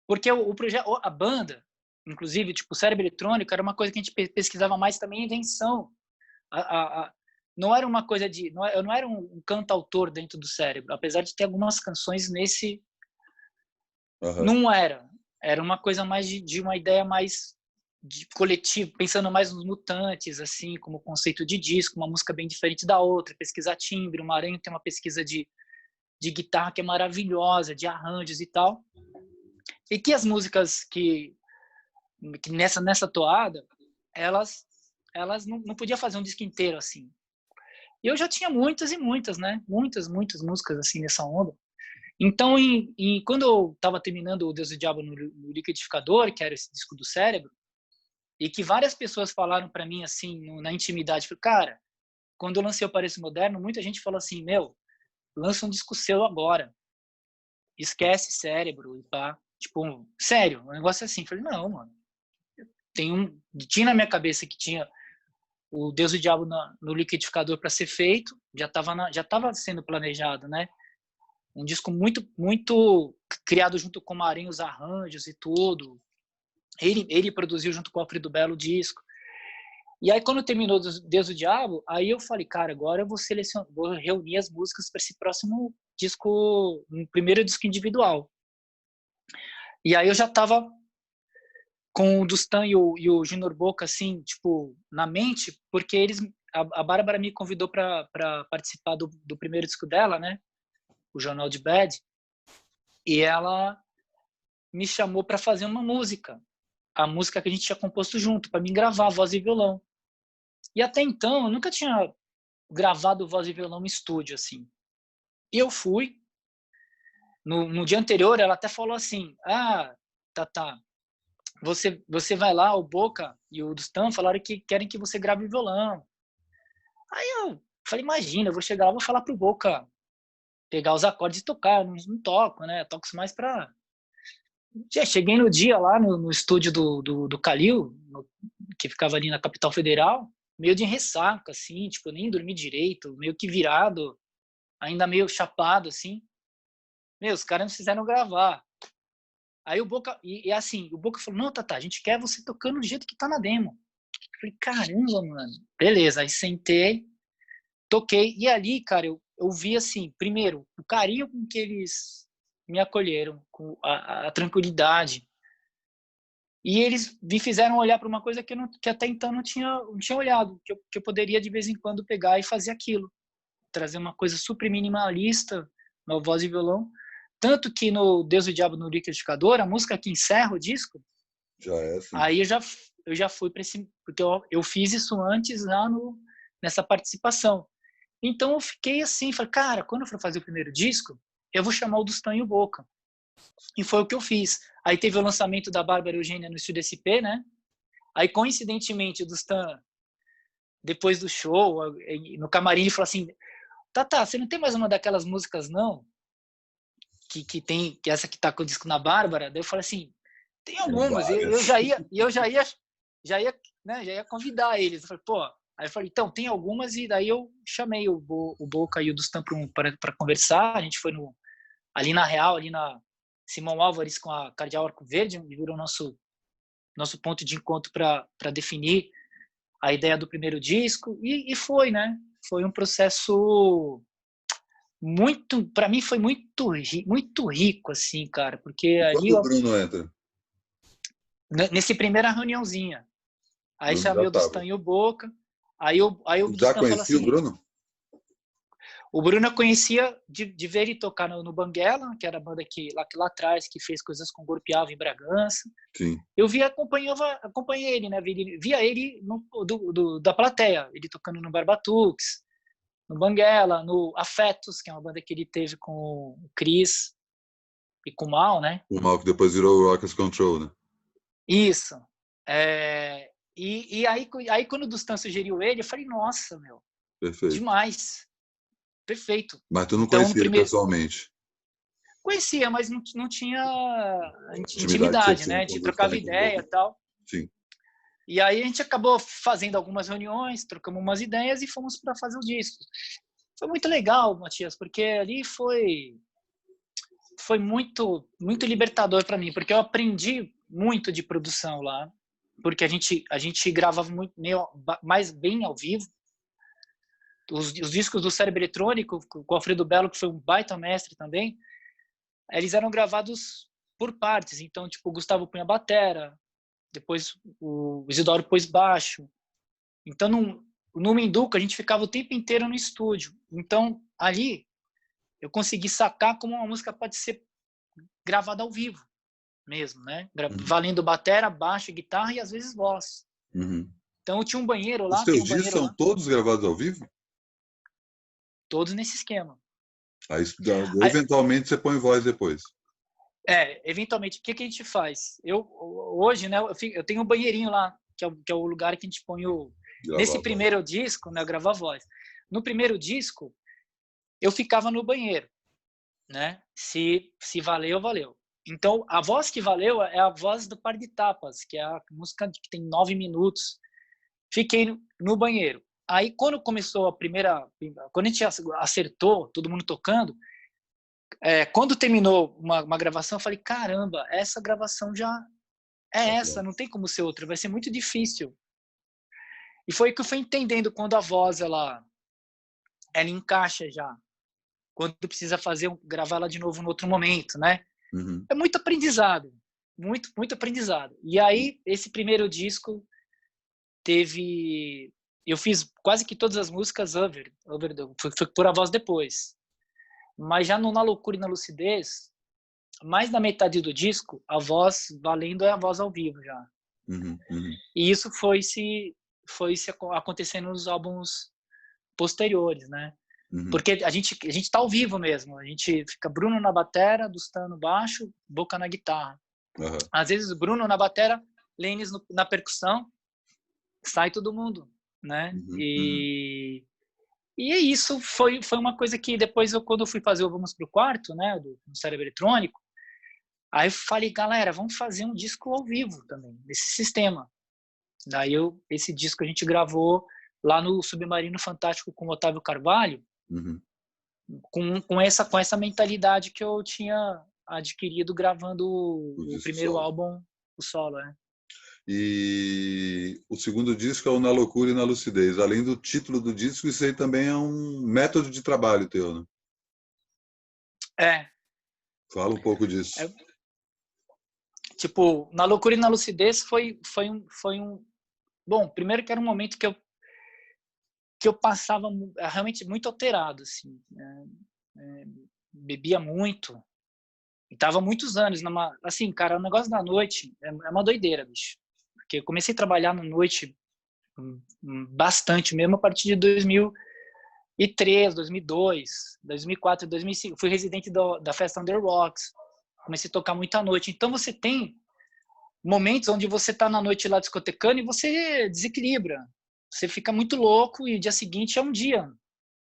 porque o projeto, a banda, inclusive, tipo, o Cérebro Eletrônico era uma coisa que a gente pesquisava mais também, invenção. Não era uma coisa de, eu não era um cantautor dentro do Cérebro, apesar de ter algumas canções nesse, Uhum. não era uma coisa mais de uma ideia mais de coletivo, pensando mais nos Mutantes, assim, como conceito de disco, uma música bem diferente da outra, pesquisar timbre, o Maranhão tem uma pesquisa de guitarra que é maravilhosa, de arranjos e tal, e que as músicas que nessa toada, elas não podia fazer um disco inteiro assim. E eu já tinha muitas e muitas, né? Muitas músicas assim nessa onda. Então, quando eu estava terminando o Deus e o Diabo no Liquidificador, que era esse disco do Cérebro, e que várias pessoas falaram para mim assim, na intimidade, cara, quando eu lancei o Pareço Moderno, muita gente falou assim, meu, lança um disco seu agora, esquece Cérebro e pá. Tipo, sério, um negócio assim. Eu falei, não, mano, tinha na minha cabeça que tinha o Deus e o Diabo no Liquidificador para ser feito, já estava sendo planejado, né? Um disco muito criado junto com o Marinho, os arranjos e tudo. Ele produziu junto com o Alfredo Belo o disco. E aí, quando terminou Deus e o Diabo, aí eu falei, cara, agora eu vou reunir as músicas para esse próximo disco, um primeiro disco individual. E aí eu já estava com o Dustan e o Junior Boca, assim, tipo, na mente, porque a Bárbara me convidou para participar do primeiro disco dela, né? O Jornal de Bad. E ela me chamou para fazer uma música. A música que a gente tinha composto junto, para mim gravar voz e violão. E até então, eu nunca tinha gravado voz e violão em estúdio, assim. E eu fui. No dia anterior, ela até falou assim, tá. Você vai lá, o Boca e o Dustan falaram que querem que você grave violão. Aí eu falei, imagina, eu vou chegar lá, vou falar pro Boca pegar os acordes e tocar. Eu não toco, né? Eu toco mais pra... Já cheguei no dia lá no estúdio do Calil, que ficava ali na Capital Federal, meio de ressaca, assim, tipo, nem dormi direito, meio que virado, ainda meio chapado, assim. Os caras não fizeram gravar. Aí o Boca, assim, o Boca falou, não, Tata, a gente quer você tocando do jeito que tá na demo. Eu falei, caramba, mano. Beleza, aí sentei, toquei, e ali, cara, eu vi, assim, primeiro, o carinho com que eles me acolheram, com a tranquilidade. E eles me fizeram olhar para uma coisa que até então não tinha olhado, que eu poderia de vez em quando pegar e fazer aquilo. Trazer uma coisa super minimalista, uma voz e violão. Tanto que no Deus e o Diabo no Liquidificador, a música que encerra o disco, Já é assim. aí eu já fui para esse... Porque eu fiz isso antes lá nessa participação. Então eu fiquei assim, falei, cara, quando eu for fazer o primeiro disco, eu vou chamar o Dustan e o Boca. E foi o que eu fiz. Aí teve o lançamento da Bárbara Eugênia no Estúdio SP, né? Aí, coincidentemente, o Dustan, depois do show, no camarim, ele falou assim, Tata, você não tem mais uma daquelas músicas, não? Que essa que tá com o disco na Bárbara? Daí eu falei assim, tem algumas. Eu já ia, né, já ia convidar eles. Eu falei, pô, aí eu falei, então, tem algumas, e daí eu chamei o Boca e o Dustan para conversar. A gente foi ali na Real, ali na Simão Álvares com a Cardeal Arco Verde, onde virou nosso ponto de encontro para definir a ideia do primeiro disco, e foi, né? Foi um processo muito, para mim foi muito rico, assim, cara, porque E ali, quando o Bruno entra? nesse primeira reuniãozinha, aí Bruno já chamei o estava. Dustan e o Boca, aí o Já Dustan falou conhecia o assim, Bruno? o Bruno eu conhecia de ver ele tocar no Banguela, que era a banda que lá atrás, que fez coisas com Gorpiava em Bragança. Sim. Eu acompanhei ele, né? Via ele da plateia, ele tocando no Barbatux, no Banguela, no Afetos, que é uma banda que ele teve com o Chris e com o Mal, né? O Mal que depois virou o Rockers Control, né? Isso. E aí, quando o Dustan sugeriu ele, eu falei, nossa, meu, Perfeito. demais. Perfeito. Mas tu não Então, conhecia ele pessoalmente? Conhecia, mas não tinha Intimidade que você intimidade, tinha né? com De o trocava Gustavo e com o ideia e Boca. tal. Sim. E aí a gente acabou fazendo algumas reuniões, trocamos umas ideias e fomos para fazer os discos. Foi muito legal, Matias, porque ali foi muito libertador para mim, porque eu aprendi muito de produção lá, porque a gente gravava mais bem ao vivo. Os discos do Cérebro Eletrônico, com o Alfredo Belo, que foi um baita mestre também, eles eram gravados por partes. Então, tipo, o Gustavo punha batera, depois o Isidoro pôs baixo. Então, no Minduca, a gente ficava o tempo inteiro no estúdio. Então, ali, eu consegui sacar como uma música pode ser gravada ao vivo mesmo, né? Valendo batera, baixo, guitarra e às vezes voz. Uhum. Então, eu tinha um banheiro Os lá, tem teus um discos banheiro são lá, todos gravados ao vivo? todos nesse esquema. Aí, eventualmente, você põe voz depois. Eventualmente, o que a gente faz? Hoje, né, eu tenho um banheirinho lá, que é o lugar que a gente põe nesse primeiro disco, né, gravar voz. No primeiro disco, eu ficava no banheiro, né? Se valeu, valeu. Então, a voz que valeu é a voz do Par de Tapas, que é a música que tem 9 minutos. Fiquei no banheiro. Aí, quando começou quando a gente acertou, todo mundo tocando, quando terminou uma gravação, eu falei, caramba, essa gravação já é essa, não tem como ser outra, vai ser muito difícil. E foi que eu fui entendendo quando a voz, ela encaixa já, quando precisa gravar ela de novo no outro momento, né? Uhum. É muito aprendizado, muito aprendizado. E aí, esse primeiro disco eu fiz quase que todas as músicas foi por a voz depois. Mas já Na Loucura e na Lucidez, mais da metade do disco, a voz valendo é a voz ao vivo já. Uhum. E isso foi se acontecendo nos álbuns posteriores, né? Uhum. Porque a gente tá ao vivo mesmo. A gente fica Bruno na batera, Dustan no baixo, Boca na guitarra. Uhum. Às vezes Bruno na batera, Lênis na percussão, sai todo mundo, né? E isso foi uma coisa que depois, quando eu fui fazer o Vamos pro Quarto, né, do Cérebro Eletrônico, aí eu falei, galera, vamos fazer um disco ao vivo também, desse sistema. Daí esse disco a gente gravou lá no Submarino Fantástico com o Otávio Carvalho, com essa mentalidade que eu tinha adquirido gravando o primeiro solo. Álbum, o solo, né? E o segundo disco é o Na Loucura e na Lucidez. Além do título do disco, isso aí também é um método de trabalho teu, né? Fala um pouco disso. Tipo, Na Loucura e na Lucidez foi um... Bom, primeiro que era um momento que eu passava realmente muito alterado, assim. Bebia muito. E tava muitos anos assim, cara, o negócio da noite é uma doideira, bicho. Porque eu comecei a trabalhar na noite bastante mesmo a partir de 2003, 2002, 2004, 2005. Fui residente da Festa Under Rocks. comecei a tocar muito à noite. Então você tem momentos onde você está na noite lá discotecando e você desequilibra. Você fica muito louco e o dia seguinte é um dia.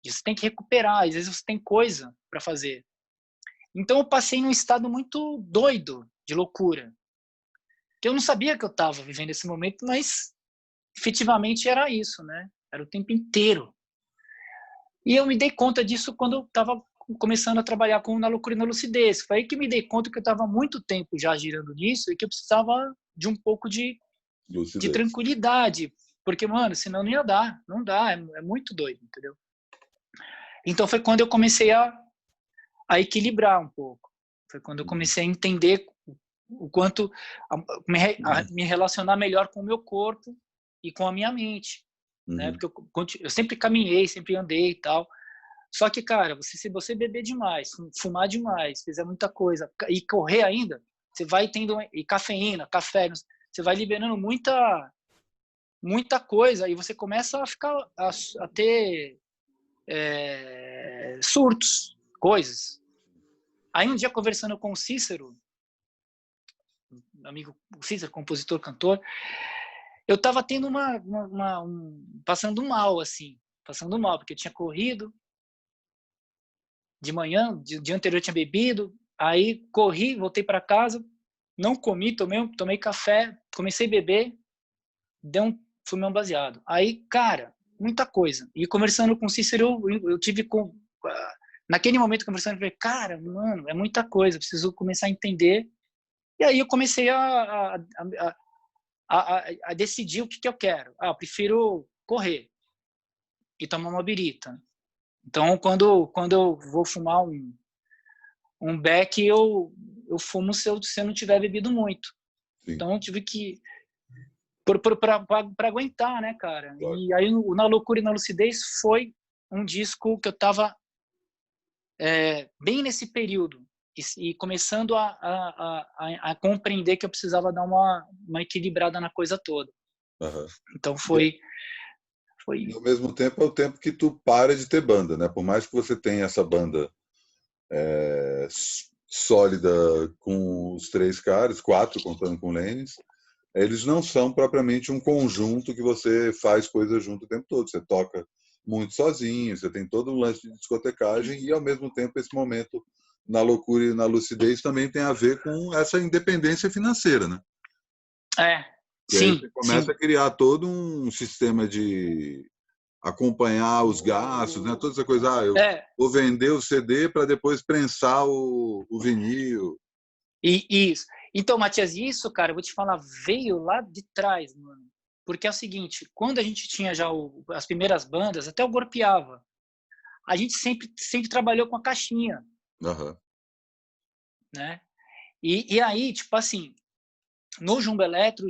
Você tem que recuperar, às vezes você tem coisa para fazer. Então eu passei num estado muito doido, de loucura. Que eu não sabia que eu estava vivendo esse momento, mas efetivamente era isso, né? Era o tempo inteiro. E eu me dei conta disso quando eu estava começando a trabalhar Na Loucura e na Lucidez. Foi aí que me dei conta que eu estava há muito tempo já girando nisso e que eu precisava de um pouco de tranquilidade. Porque, mano, senão não ia dar. Não dá, é muito doido, entendeu? Então foi quando eu comecei a equilibrar um pouco. Foi quando eu comecei a entender o quanto a me relacionar melhor com o meu corpo e com a minha mente, né? Porque eu sempre caminhei, sempre andei e tal. Só que, cara, se você beber demais, fumar demais, fizer muita coisa e correr ainda, você vai tendo e cafeína, café, você vai liberando muita coisa e você começa a ficar a ter surtos, coisas. Aí um dia conversando com o Cícero, amigo Cícero, compositor, cantor, eu tava tendo passando mal, assim, porque eu tinha corrido de manhã, dia anterior eu tinha bebido, aí corri, voltei para casa, não comi, tomei café, comecei a beber, fumei um baseado. Aí, cara, muita coisa. E conversando com o Cícero, eu tive naquele momento conversando, eu falei, cara, mano, é muita coisa, preciso começar a entender. E aí eu comecei a decidir o que eu quero. Eu prefiro correr e tomar uma birita. Então, quando eu vou fumar um beck, eu fumo se eu não tiver bebido muito. Sim. Então, eu tive que para aguentar, né, cara? Claro. E aí, Na Loucura e na Lucidez foi um disco que eu tava bem nesse período e começando a compreender que eu precisava dar uma equilibrada na coisa toda. Então foi E ao mesmo tempo é o tempo que tu para de ter banda, né? Por mais que você tenha essa banda sólida com os 3 caras, 4 contando com o Lênis, eles não são propriamente um conjunto que você faz coisas junto o tempo todo. Você toca muito sozinho, você tem todo um lance de discotecagem e, ao mesmo tempo, esse momento Na Loucura e na Lucidez também tem a ver com essa independência financeira, né? E sim. Aí você começa a criar todo um sistema de acompanhar os gastos, né? Toda essa coisa. Eu vou vender o CD para depois prensar o vinil. Isso. Então, Matias, isso, cara, eu vou te falar, veio lá de trás, mano. Porque é o seguinte, quando a gente tinha já as primeiras bandas, até o Gorpeava, a gente sempre trabalhou com a caixinha. Né? E aí, tipo assim, no Jumbo Eletro,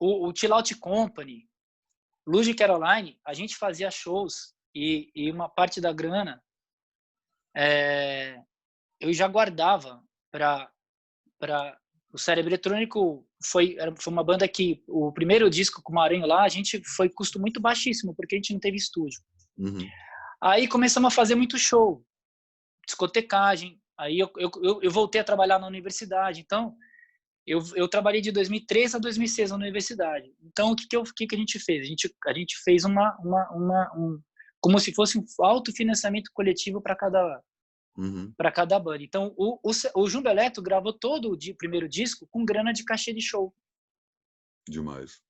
o Chill Out Company, Luz Caroline, a gente fazia shows e uma parte da grana eu já guardava para o Cérebro Eletrônico. Foi uma banda que o primeiro disco com o Maranhão lá, a gente foi custo muito baixíssimo, porque a gente não teve estúdio. Aí começamos a fazer muito show, discotecagem. Aí eu voltei a trabalhar na universidade. Então, eu trabalhei de 2003 a 2006 na universidade. Então, o que a gente fez? A gente fez como se fosse um autofinanciamento coletivo para cada banda. Então, o Jumbo Eletro gravou todo o primeiro disco com grana de cachê de show. Demais.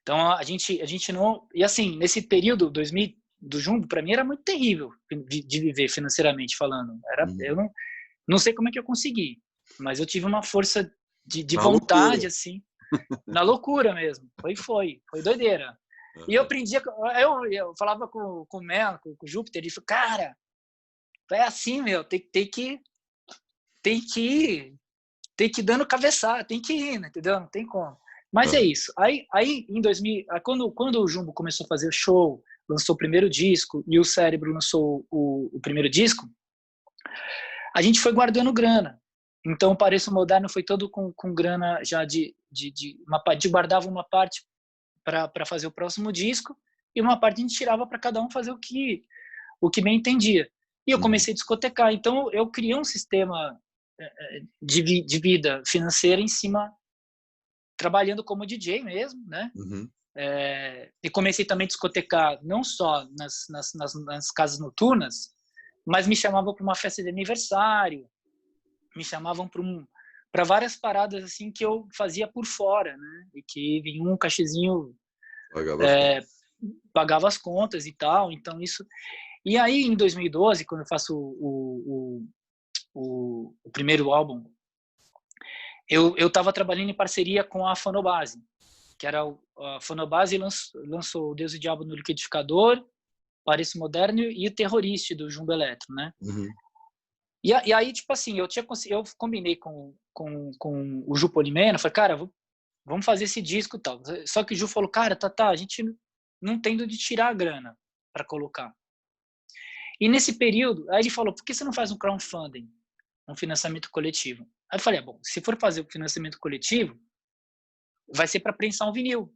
Então, a gente não... E assim, nesse período, do Jumbo, para mim era muito terrível de viver financeiramente falando. Eu não sei como é que eu consegui, mas eu tive uma força de vontade, assim, na loucura mesmo. Foi doideira. E eu aprendi, eu falava com o Melo, com o Júpiter, ele falou, cara, é assim, meu, tem que ir dando cabeçada, tem que ir, né, entendeu? Não tem como. Mas é isso. Aí em 2000, quando o Jumbo começou a fazer o show, lançou o primeiro disco e o Cérebro lançou o primeiro disco, a gente foi guardando grana. Então o Pareço Moderno foi todo com grana já guardava uma parte para fazer o próximo disco e uma parte a gente tirava para cada um fazer o que bem entendia. E eu comecei a discotecar. Então eu criei um sistema de vida financeira em cima, trabalhando como DJ mesmo, né? E comecei também a discotecar, não só nas casas noturnas, mas me chamavam para uma festa de aniversário, me chamavam para várias paradas assim que eu fazia por fora, né? E que vinha um cachezinho, pagava as contas e tal. Então isso. E aí em 2012, quando eu faço o primeiro álbum, eu estava trabalhando em parceria com a Fonobase, que era a Fonobase lançou o Deus e o Diabo no Liquidificador, Pareço Moderno e o Terroriste do Jumbo Eletro, né? E aí, tipo assim, eu combinei com o Ju Polimeno, falei, cara, vamos fazer esse disco e tal. Só que o Ju falou, cara, a gente não tem de onde tirar a grana para colocar. E nesse período, aí ele falou, por que você não faz um crowdfunding, um financiamento coletivo? Aí eu falei, bom, se for fazer o financiamento coletivo, vai ser para prensar um vinil.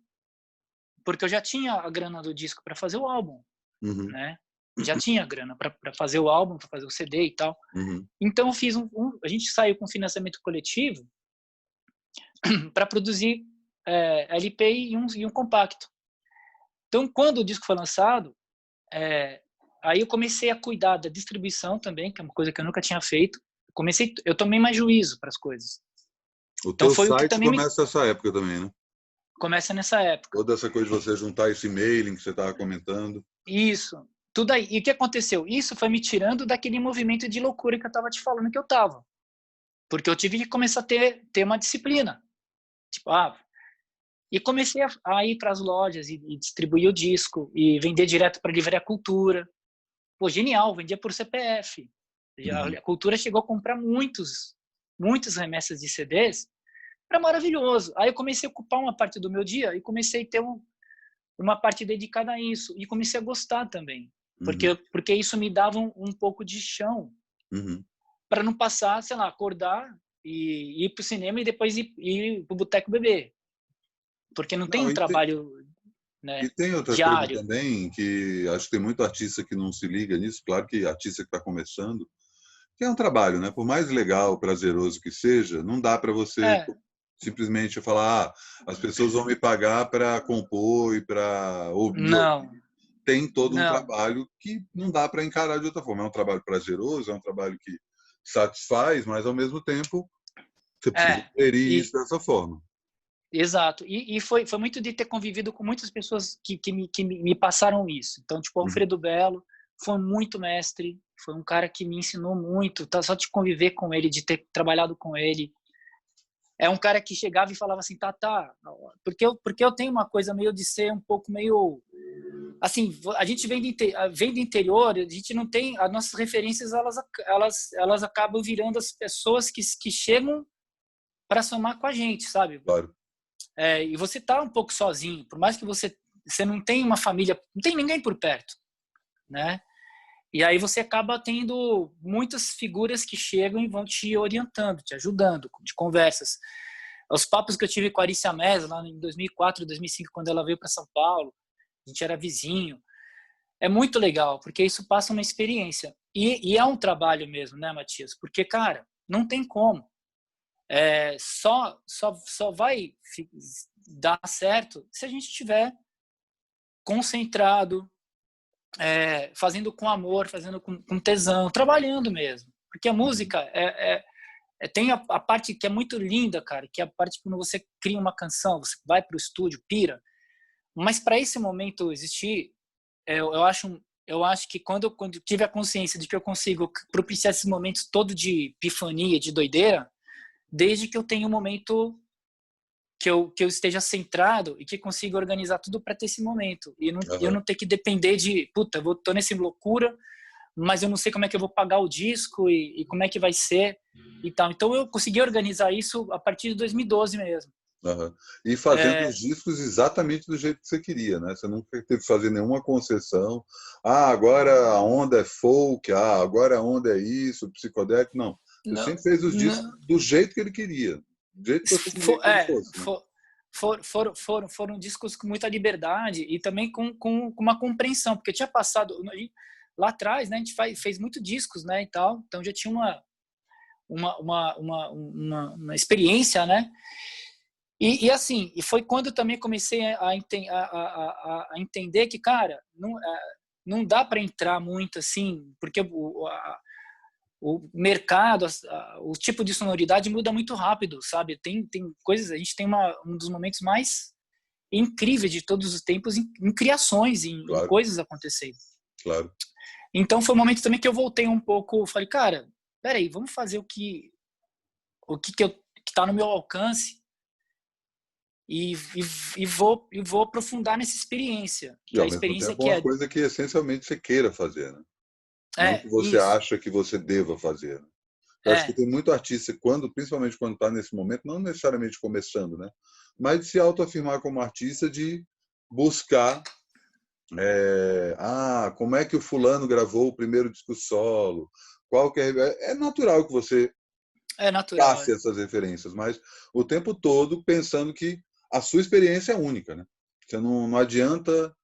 Porque eu já tinha a grana do disco para fazer o álbum, né? Já tinha grana para fazer o álbum, para fazer o CD e tal. Então eu fiz a gente saiu com financiamento coletivo para produzir LP e um compacto. Então quando o disco foi lançado, aí eu comecei a cuidar da distribuição também, que é uma coisa que eu nunca tinha feito. Eu tomei mais juízo para as coisas. O então teu foi site o que também começa nessa época também, né? Começa nessa época. Toda essa coisa de você juntar esse mailing que você estava comentando. Isso. Tudo aí. E o que aconteceu? Isso foi me tirando daquele movimento de loucura que eu estava te falando que eu estava. Porque eu tive que começar a ter uma disciplina. Tipo, e comecei a ir para as lojas e distribuir o disco e vender direto para a Livraria Cultura. Pô, genial, vendia por CPF. A Cultura chegou a comprar muitas remessas de CDs. Era maravilhoso. Aí eu comecei a ocupar uma parte do meu dia e comecei a ter uma parte dedicada a isso. E comecei a gostar também. Porque isso me dava um pouco de chão para não passar, sei lá, acordar e ir para o cinema e depois ir para o boteco beber. Porque não tem um trabalho, né, e tem outra diário. coisa também, que acho que tem muito artista que não se liga nisso. Claro que artista que está começando, que é um trabalho, né? Por mais legal, prazeroso que seja, não dá para você simplesmente falar, as pessoas vão me pagar para compor e para ouvir. Não. Tem todo um trabalho que não dá para encarar de outra forma. É um trabalho prazeroso, é um trabalho que satisfaz, mas ao mesmo tempo você precisa gerir isso dessa forma. Exato. E foi muito de ter convivido com muitas pessoas que me passaram isso. Então, tipo, Alfredo Belo foi muito mestre, foi um cara que me ensinou muito, só de conviver com ele, de ter trabalhado com ele. É um cara que chegava e falava assim, porque eu tenho uma coisa meio de ser um pouco meio... Assim, a gente vem do interior, a gente não tem... As nossas referências, elas acabam virando as pessoas que chegam para somar com a gente, sabe? Claro. E você tá um pouco sozinho, por mais que você não tem uma família, não tem ninguém por perto, né? E aí você acaba tendo muitas figuras que chegam e vão te orientando, te ajudando, de conversas. Os papos que eu tive com a Arícia Mesa lá em 2004, 2005, quando ela veio para São Paulo, a gente era vizinho. É muito legal, porque isso passa uma experiência. E é um trabalho mesmo, né, Matias? Porque, cara, não tem como. Só vai dar certo se a gente estiver concentrado, fazendo com amor, fazendo com tesão, trabalhando mesmo. Porque a música tem a parte que é muito linda, cara, que é a parte quando você cria uma canção, você vai para o estúdio, pira. Mas para esse momento existir, eu acho que quando eu tive a consciência de que eu consigo propiciar esses momentos todos de epifania, de doideira, desde que eu tenha um momento que eu esteja centrado e que consiga organizar tudo para ter esse momento. E eu não ter que depender de, eu tô nessa loucura, mas eu não sei como é que eu vou pagar o disco e como é que vai ser e tal. Então eu consegui organizar isso a partir de 2012 mesmo. E fazendo os discos exatamente do jeito que você queria, né? Você nunca teve que fazer nenhuma concessão. Agora a onda é folk, agora a onda é isso, psicodélico. Não. Você sempre fez os discos do jeito que ele queria. Do jeito que você queria que ele fosse. Né? Foram discos com muita liberdade e também com uma compreensão, porque tinha passado lá atrás, né? A gente fez muito discos, né, e tal. Então já tinha uma experiência, né? E assim, e foi quando eu também comecei a entender que, cara, não dá para entrar muito assim, porque o mercado, o tipo de sonoridade muda muito rápido, sabe? Tem coisas, a gente tem um dos momentos mais incríveis de todos os tempos em criações, em coisas acontecendo. Claro. Então foi um momento também que eu voltei um pouco, falei, cara, peraí, vamos fazer o que tá no meu alcance e vou aprofundar nessa experiência. E ao A mesmo experiência tempo que uma coisa que essencialmente você queira fazer, né? Não que você isso. acha que você deva fazer. Né? Eu acho que tem muito artista, principalmente quando está nesse momento, não necessariamente começando, né? Mas de se autoafirmar como artista, de buscar como é que o fulano gravou o primeiro disco solo, qual que é natural que você passe essas referências, mas o tempo todo pensando que a sua experiência é única, né? Você não adianta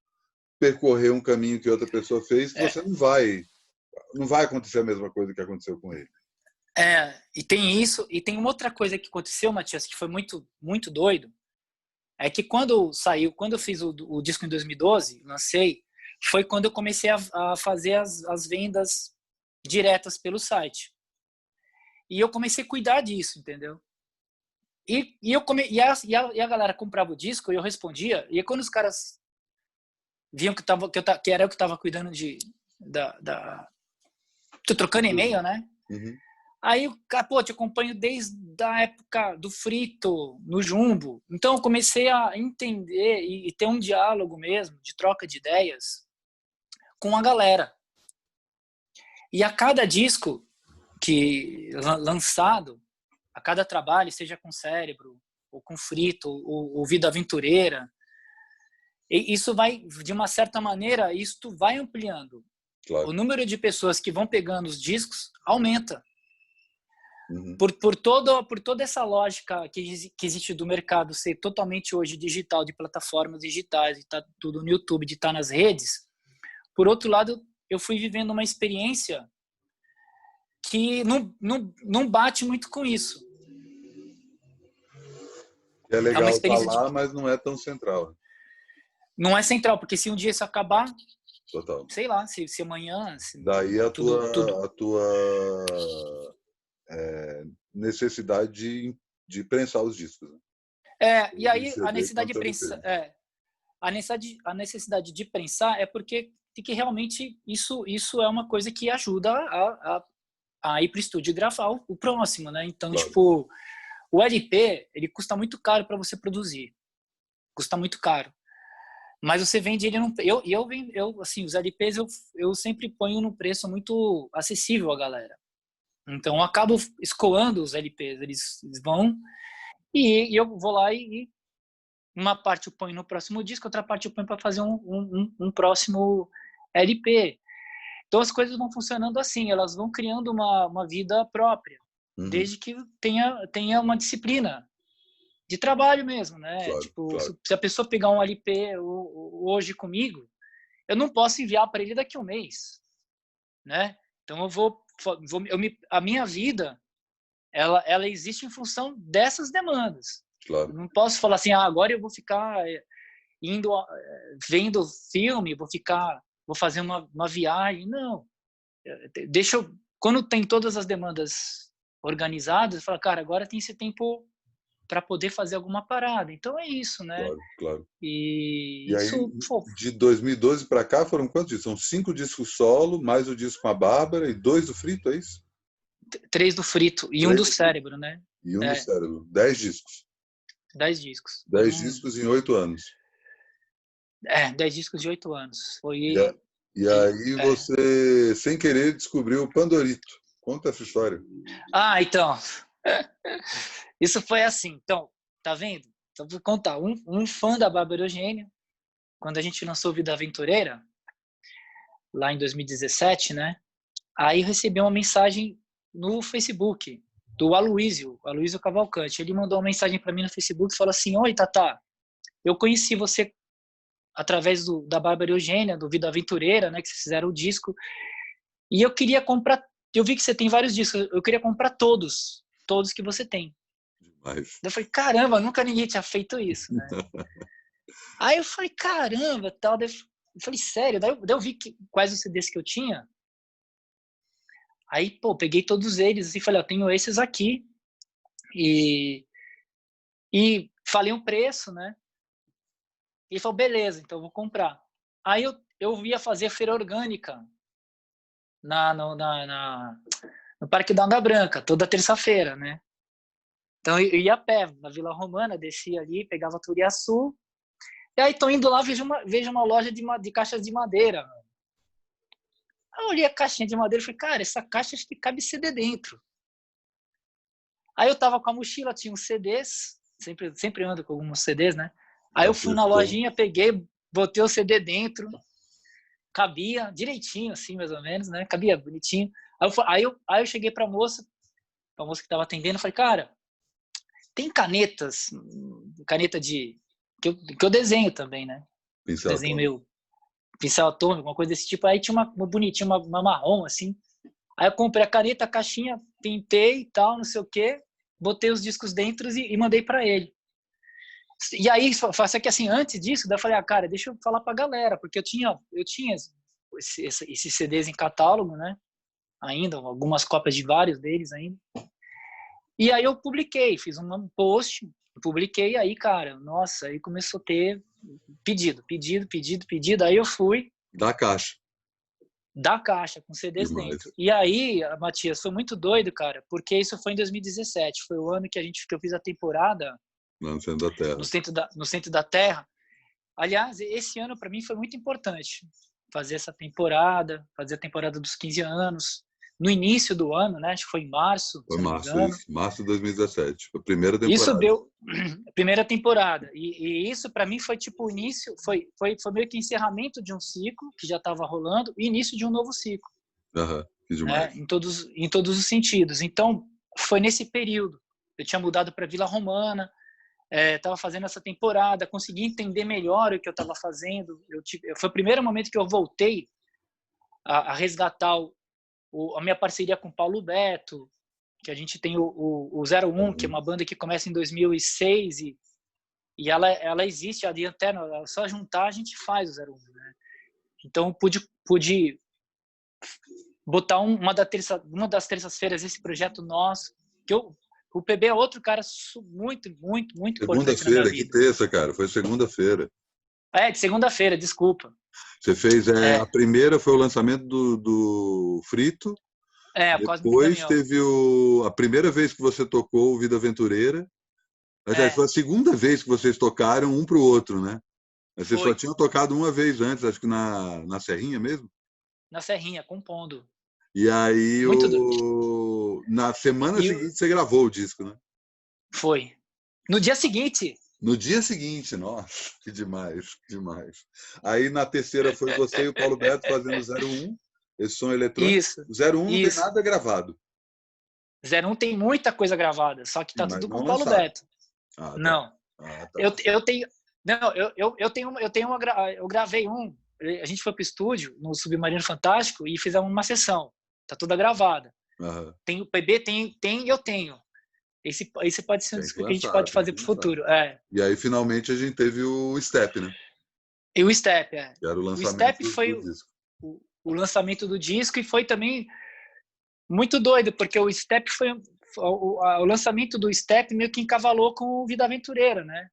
percorrer um caminho que outra pessoa fez, que você não vai acontecer a mesma coisa que aconteceu com ele. E tem isso, e tem uma outra coisa que aconteceu, Matias, que foi muito, muito doido, é que quando eu fiz o disco em 2012, lancei, foi quando eu comecei a fazer as vendas diretas pelo site. E eu comecei a cuidar disso, entendeu? E a galera comprava o disco e eu respondia, e quando os caras viam que era eu que estava cuidando tô trocando e-mail, né? Uhum. Aí, pô, te acompanho desde a época do Frito, no Jumbo. Então, eu comecei a entender e ter um diálogo mesmo, de troca de ideias, com a galera. E a cada disco que lançado, a cada trabalho, seja com Cérebro, ou com Frito, ou Vida Aventureira, isso vai, de uma certa maneira, isso vai ampliando. Claro. O número de pessoas que vão pegando os discos aumenta. Uhum. Por toda essa lógica que existe do mercado ser totalmente hoje digital, de plataformas digitais, de estar tudo no YouTube, de estar nas redes, por outro lado, eu fui vivendo uma experiência que não bate muito com isso. É legal estar lá, mas não é tão central. Não é central, porque se um dia isso acabar, total, sei lá, se amanhã... Daí a tua necessidade de prensar os discos. Né? E aí a necessidade de prensar... A necessidade de prensar é porque que realmente isso é uma coisa que ajuda a ir para o estúdio e gravar o próximo, né? Então, claro. Tipo, o LP, ele custa muito caro para você produzir. Custa muito caro. Mas você vende ele num... assim, os LPs eu sempre ponho num preço muito acessível à galera. Então, eu acabo escoando os LPs. Eles vão e eu vou lá e uma parte eu ponho no próximo disco, outra parte eu ponho para fazer um próximo LP. Então, as coisas vão funcionando assim. Elas vão criando uma vida própria. Desde que tenha uma disciplina de trabalho mesmo, né? Claro, tipo, claro. Se a pessoa pegar um LP hoje comigo, eu não posso enviar para ele daqui a um mês, né? Então a minha vida, ela existe em função dessas demandas. Claro. Eu não posso falar assim, agora eu vou ficar vendo filme, vou fazer uma viagem. Não. Quando tem todas as demandas organizadas, eu falo, cara, agora tem esse tempo para poder fazer alguma parada. Então é isso, né? Claro, claro. E aí, isso, de 2012 para cá, foram quantos discos? São 5 discos solo, mais o disco com a Bárbara e 2 do Frito, é isso? 3 do Frito e 1 do Cérebro, né? E 1 do Cérebro. 10 discos. 10 discos. 10 discos em 8 anos. 10 discos de 8 anos. E aí você, sem querer, descobriu o Pandorito. Conta essa história. Então. Isso foi assim. Então, tá vendo? Então, vou contar. Um fã da Bárbara Eugênia, quando a gente lançou Vida Aventureira, lá em 2017, né? Aí eu recebi uma mensagem no Facebook do Aloysio Cavalcante. Ele mandou uma mensagem para mim no Facebook e falou assim: oi, Tata, eu conheci você através da Bárbara Eugênia, do Vida Aventureira, né? Que vocês fizeram o disco. E eu queria comprar eu vi que você tem vários discos, eu queria comprar todos que você tem. Demais. Eu falei, caramba, nunca ninguém tinha feito isso, né? Aí eu falei, caramba, tal. Daí eu falei, sério? Daí eu vi quais os CDs que eu tinha. Aí, pô, peguei todos eles e falei, eu tenho esses aqui. E falei um preço, né? E ele falou, beleza, então eu vou comprar. Aí eu ia fazer feira orgânica no Parque da Onda Branca, toda terça-feira, né? Então eu ia a pé, na Vila Romana, descia ali, pegava Turiaçu. E aí tô indo lá, vejo uma loja de caixas de madeira. Aí eu olhei a caixinha de madeira e falei, cara, essa caixa acho que cabe CD dentro. Aí eu tava com a mochila, tinha uns CDs, sempre ando com alguns CDs, né? Aí eu fui na lojinha, peguei, botei o CD dentro, cabia direitinho, assim, mais ou menos, né? Cabia bonitinho. Aí eu cheguei pra moça que tava atendendo, falei, cara, tem caneta que eu desenho também, né? Pincel Desenho atômico. meu pincel atômico, uma coisa desse tipo. Aí tinha uma bonitinha, uma marrom, assim. Aí eu comprei a caneta, a caixinha, pintei e tal, não sei o quê, botei os discos dentro e mandei para ele. E aí, só que assim, antes disso, daí eu falei, cara, deixa eu falar pra galera, porque eu tinha esses CDs em catálogo, né? Ainda, algumas cópias de vários deles ainda. E aí eu publiquei, fiz um post, publiquei, aí, cara, nossa, aí começou a ter pedido. Aí eu fui Da caixa. da caixa, com CDs Demais. dentro. E aí, Matias, foi muito doido, cara, porque isso foi em 2017, foi o ano que eu fiz a temporada Lá no centro da Terra. no centro da Terra. Aliás, esse ano para mim foi muito importante, fazer essa temporada, fazer a temporada dos 15 anos, no início do ano, né? Acho que foi em março, Foi se não me março, engano. isso. Março de 2017. Foi a primeira Isso temporada. deu a primeira temporada. E isso para mim foi tipo o início, foi meio que encerramento de um ciclo que já estava rolando e início de um novo ciclo. Que demais. Né? Em todos os sentidos. Então, foi nesse período. Eu tinha mudado para Vila Romana, estava fazendo essa temporada, consegui entender melhor o que eu estava fazendo. Foi o primeiro momento que eu voltei a resgatar a minha parceria com o Paulo Beto, que a gente tem o 01, que é uma banda que começa em 2006 e ela existe ali interna, é só juntar a gente faz o 01. Né? Então, pude botar uma das terças-feiras esse projeto nosso, que o PB é outro cara muito importante na minha Segunda-feira, que vida. terça, cara. Foi segunda-feira. De segunda-feira, desculpa. Você fez... A primeira foi o lançamento do Frito. Cosmic Depois Damião. teve a primeira vez que você tocou o Vida Aventureira. Foi a segunda vez que vocês tocaram um para o outro, né? Vocês só tinham tocado uma vez antes, acho que na Serrinha mesmo? Na Serrinha, compondo. E aí, na semana seguinte, você gravou o disco, né? Foi. No dia seguinte. No dia seguinte, nossa, que demais, que demais. Aí, na terceira, foi você e o Paulo Beto fazendo o 01, esse som eletrônico. Isso. O 01 não tem nada gravado. 01 tem muita coisa gravada, só que tá tudo com o Paulo lançado. Beto. Tá. Não. Tá. Eu tenho... Não, eu gravei a gente foi pro estúdio, no Submarino Fantástico, e fizemos uma sessão. Tá toda gravada. Tem o PB, tem e eu tenho. Esse pode ser um disco que a gente pode fazer pro futuro. E aí, finalmente, a gente teve o Step, né? E o Step, Que era o lançamento Step foi do disco. O lançamento do disco, e foi também muito doido, porque o Step foi... O lançamento do Step meio que encavalou com o Vida Aventureira, né?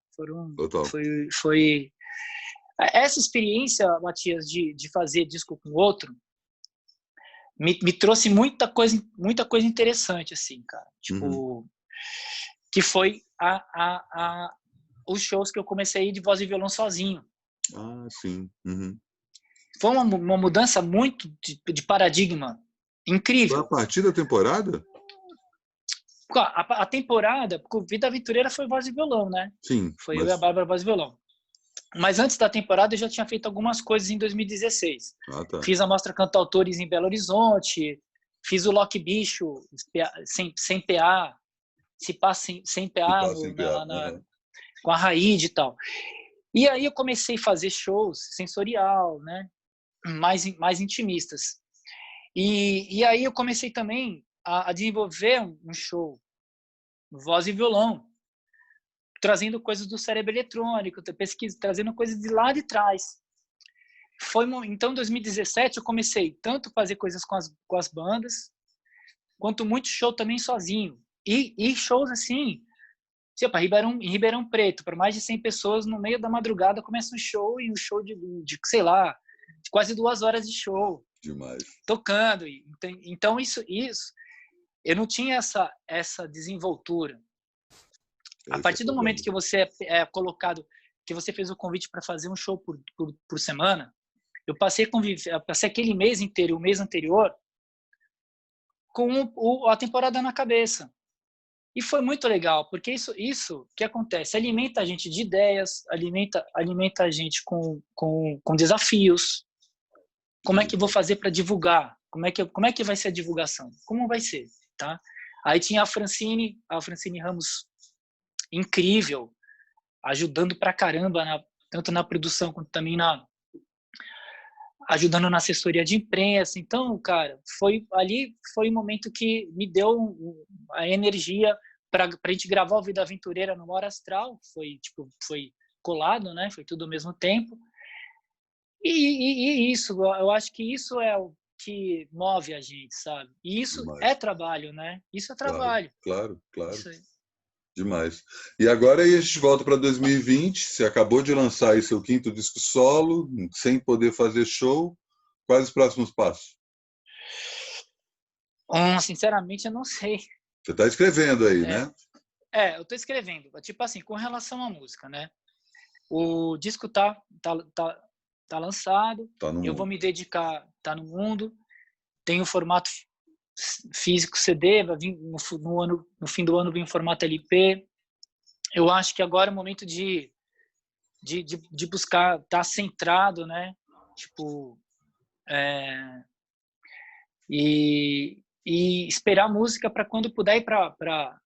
Foi essa experiência, Matias, de fazer disco com outro, me trouxe muita coisa interessante, assim, cara. Tipo, que foi os shows que eu comecei a ir de voz e violão sozinho. Sim. Foi uma mudança muito de paradigma incrível. Foi a partir da temporada? A temporada, porque o Vida Aventureira foi voz e violão, né? Sim. Foi eu e a Bárbara voz e violão. Mas antes da temporada eu já tinha feito algumas coisas em 2016. Fiz a Mostra Cantautores em Belo Horizonte, fiz o Lock Bicho sem PA, se passa sem PA, com a Raíde e tal. E aí eu comecei a fazer shows sensorial, né? Mais intimistas. E aí eu comecei também a desenvolver um show, voz e violão, trazendo coisas do cérebro eletrônico, pesquisa, trazendo coisas de lá de trás. Então, em 2017, eu comecei tanto a fazer coisas com as bandas, quanto muito show também sozinho. E shows assim, tipo, em Ribeirão Preto, para mais de 100 pessoas, no meio da madrugada começa um show, e um show de sei lá, de quase 2 horas de show. Demais. Tocando. Então, isso eu não tinha essa desenvoltura. A partir do momento que você é colocado, que você fez o convite para fazer um show por semana, eu passei aquele mês inteiro, o mês anterior, com a temporada na cabeça. E foi muito legal, porque isso que acontece, alimenta a gente de ideias, alimenta a gente com desafios. Como é que eu vou fazer para divulgar? Como é que vai ser a divulgação? Como vai ser, tá? Aí tinha a Francine Ramos, incrível, ajudando pra caramba, tanto na produção quanto também ajudando na assessoria de imprensa. Então, cara, foi um momento que me deu a energia para a gente gravar o Vida Aventureira no Hora Astral. Foi colado, né? Foi tudo ao mesmo tempo. E isso, eu acho que isso é o que move a gente, sabe? E isso é trabalho, né? Isso é trabalho. Claro. Isso aí. Demais. E agora aí a gente volta para 2020. Você acabou de lançar aí seu 5º disco solo, sem poder fazer show. Quais os próximos passos? Sinceramente, eu não sei. Você está escrevendo aí, né? Eu estou escrevendo. Tipo assim, com relação à música, né? O disco tá lançado. Eu vou me dedicar, tá no mundo. Tem o formato físico CD, vai vir no fim do ano, vem o formato LP. Eu acho que agora é o momento de buscar estar centrado, né? Tipo, e esperar a música para quando puder ir para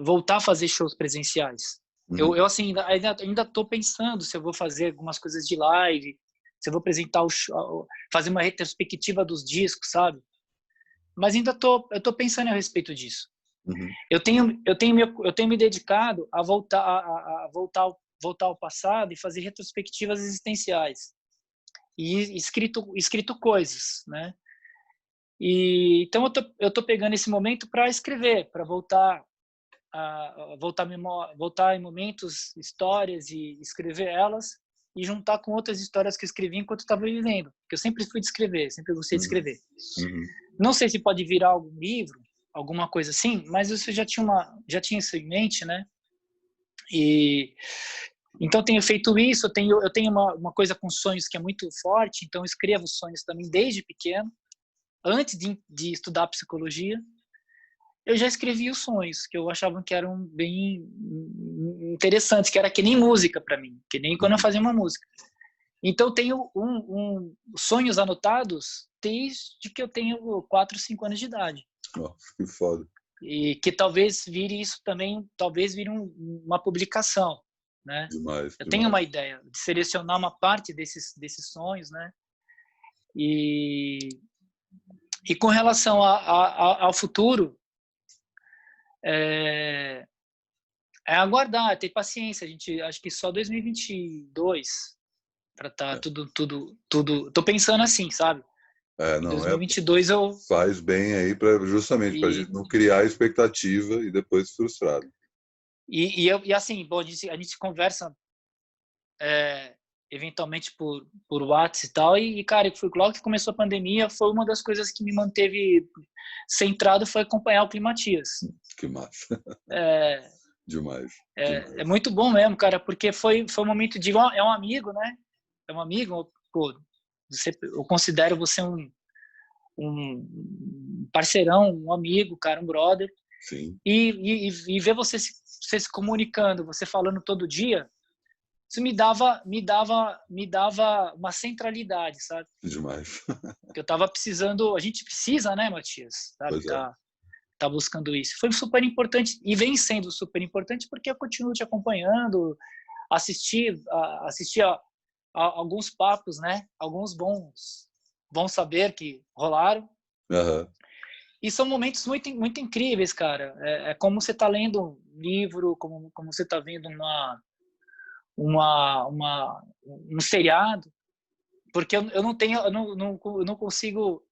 voltar a fazer shows presenciais. Eu assim, ainda estou pensando se eu vou fazer algumas coisas de live, se eu vou apresentar fazer uma retrospectiva dos discos, sabe? Mas eu tô pensando a respeito disso. Eu tenho me dedicado a voltar ao passado e fazer retrospectivas existenciais e escrito coisas, né? E então eu tô pegando esse momento para escrever, para voltar em momentos, histórias, e escrever elas e juntar com outras histórias que eu escrevi enquanto estava vivendo. Porque eu sempre fui de escrever, sempre gostei de escrever. Não sei se pode virar algum livro, alguma coisa assim, mas eu já tinha isso em mente, né? E então tenho feito isso. Eu tenho uma coisa com sonhos que é muito forte, então eu escrevo sonhos também desde pequeno, antes de estudar psicologia. Eu já escrevi os sonhos, que eu achava que eram bem interessantes, que era que nem música para mim, que nem quando eu fazia uma música. Então, eu tenho sonhos anotados desde que eu tenho 4, 5 anos de idade. Nossa, que foda. E que talvez vire isso também, talvez vire uma publicação, né? Demais. Eu tenho uma ideia de selecionar uma parte desses sonhos, né? E com relação ao futuro, é aguardar, ter paciência. A gente acho que só 2022 para tá tudo. Tô pensando assim, sabe? Em 2022 eu faz bem aí para justamente para a gente não criar expectativa e depois frustrado. E assim, bom, a gente conversa eventualmente por WhatsApp e tal, e cara, logo que começou a pandemia, foi uma das coisas que me manteve centrado, foi acompanhar o Climatias. Que massa. Demais. É muito bom mesmo, cara, porque foi um momento de é um amigo, né? É um amigo, pô, eu considero você um parceirão, um amigo, cara, um brother. Sim. E ver você se comunicando, você falando todo dia, isso me dava uma centralidade, sabe? Demais. Que eu tava precisando, a gente precisa, né, Matias? Sabe? Tá buscando isso. Foi super importante e vem sendo super importante porque eu continuo te acompanhando, assistir a alguns papos, né? Alguns bons bom saber que rolaram. Aham. E são momentos muito, muito incríveis, cara. É como você está lendo um livro, como você está vendo um seriado, porque eu não tenho, eu não consigo.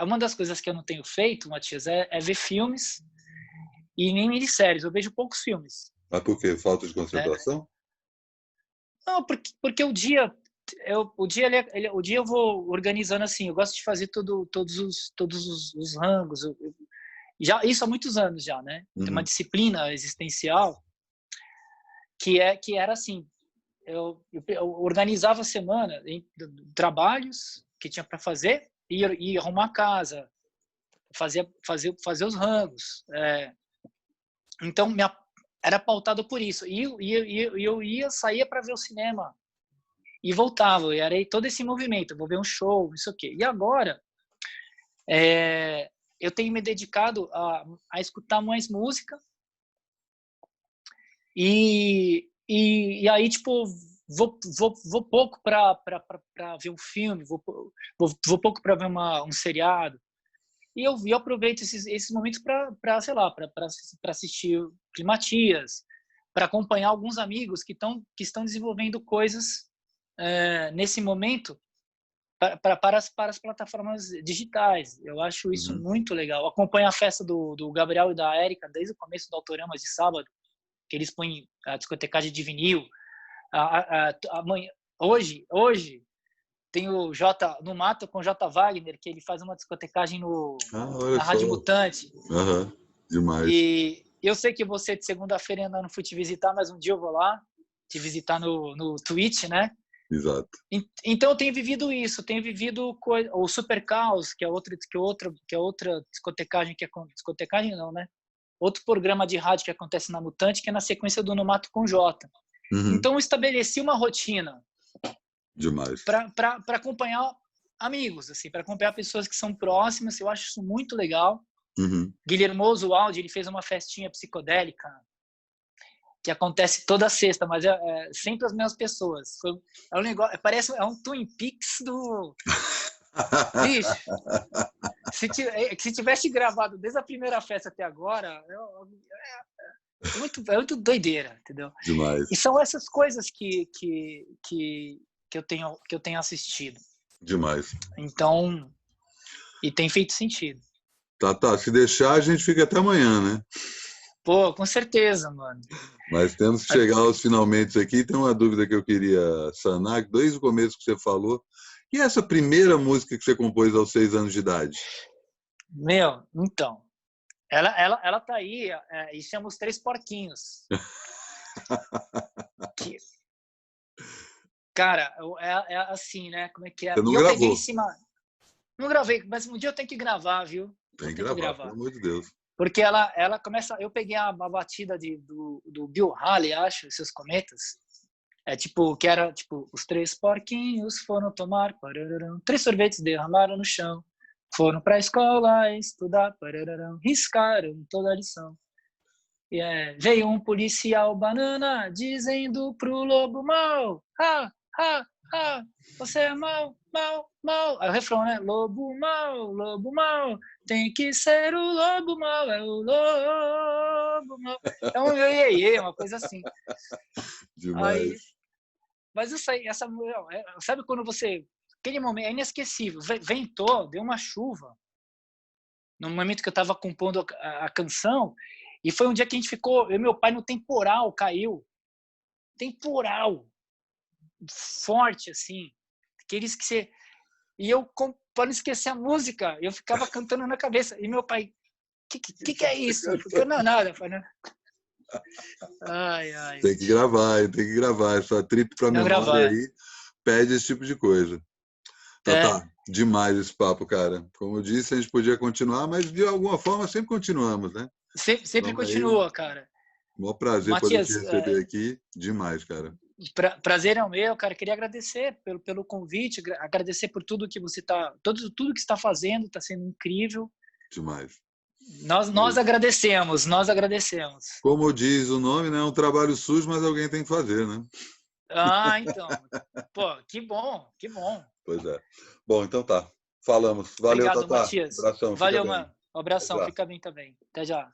Uma das coisas que eu não tenho feito, Matias, é ver filmes e nem minisséries. Eu vejo poucos filmes. Mas por quê? Falta de Né? concentração? Não, porque o dia o dia eu vou organizando assim. Eu gosto de fazer todos os rangos. Já isso há muitos anos já, né? Tem uma disciplina existencial que era assim. Eu organizava a semana em trabalhos que tinha para fazer e arrumar a casa, fazer os rangos. Então era pautado por isso. E eu saía para ver o cinema e voltava. E era todo esse movimento. Vou ver um show, isso aqui. E agora eu tenho me dedicado a escutar mais música e aí tipo vou pouco para ver um filme, vou pouco para ver um seriado. E eu aproveito esses momentos para sei lá, para assistir Climatias, para acompanhar alguns amigos que estão desenvolvendo coisas nesse momento para as plataformas digitais. Eu acho isso muito legal. Acompanho a festa do Gabriel e da Érica desde o começo do Autoramas de sábado, que eles põem a discotecagem de vinil. Amanhã, hoje tem o No Mato com o J. Wagner, que ele faz uma discotecagem na Rádio Mutante. Demais. E eu sei que você de segunda-feira ainda não fui te visitar, mas um dia eu vou lá te visitar no Twitch, né? Exato. Então eu tenho vivido isso, tenho vivido o Super Caos, que é outra discotecagem, discotecagem não, né? Outro programa de rádio que acontece na Mutante, que é na sequência do No Mato com J. Então eu estabeleci uma rotina. Demais. Para acompanhar amigos, assim, para acompanhar pessoas que são próximas. Eu acho isso muito legal. Guilherme Oswald, ele fez uma festinha psicodélica que acontece toda sexta, mas sempre as mesmas pessoas. É um negócio, parece um Twin Peaks do bicho. Se tivesse gravado desde a primeira festa até agora, é muito doideira, entendeu? Demais. E são essas coisas que eu tenho assistido. Demais. Então, e tem feito sentido. Tá. Se deixar, a gente fica até amanhã, né? Pô, com certeza, mano. Mas temos que chegar aos finalmente aqui. Tem uma dúvida que eu queria sanar, desde o começo que você falou. E essa primeira música que você compôs aos 6 anos de idade? Meu, então, ela tá aí, e chama Os Três Porquinhos. Cara, é assim, né? Como é que é? Você não gravou? Peguei em cima. Não gravei, mas um dia eu tenho que gravar, viu? Tem que gravar, pelo amor de Deus. Porque ela começa. Eu peguei a batida do Bill Haley, acho, Seus Cometas. Que era tipo: os três porquinhos foram tomar, parararão, 3 sorvetes derramaram no chão, foram pra escola estudar, parararão, riscaram toda a lição. Veio um policial banana dizendo pro lobo mau: ha, ha, ha, você é mau, mau, mau. Aí o refrão, né? Lobo mau, tem que ser o lobo mau, é o lobo mau. É um iê, uma coisa assim. Demais. Aí, mas isso aí, sabe quando você... Aquele momento é inesquecível. Ventou, deu uma chuva. No momento que eu estava compondo a canção, e foi um dia que a gente ficou... Eu e meu pai no temporal, caiu. Temporal. Forte, assim. Aqueles que você... E eu, para não esquecer a música, eu ficava cantando na cabeça. E meu pai, que é isso? Eu falei, não, nada. Eu falei, não. Ai. Tem que gravar. Essa trip para memória aí pede esse tipo de coisa. Tá. Demais esse papo, cara. Como eu disse, a gente podia continuar, mas de alguma forma sempre continuamos, né? Sempre continua, cara. Maior prazer, Matias, poder te receber aqui. Demais, cara. Prazer é o meu, cara. Queria agradecer pelo convite, agradecer por tudo que você tudo que está fazendo, está sendo incrível. Demais. Nós agradecemos. Como diz o nome, né? É um trabalho sujo, mas alguém tem que fazer, né? Então. Pô, que bom. Pois é. Bom, então tá. Falamos. Valeu, Obrigado, Tatá. Matias. Abração, fica Valeu, bem. mano. Um abração, Já. fica bem também. Até já.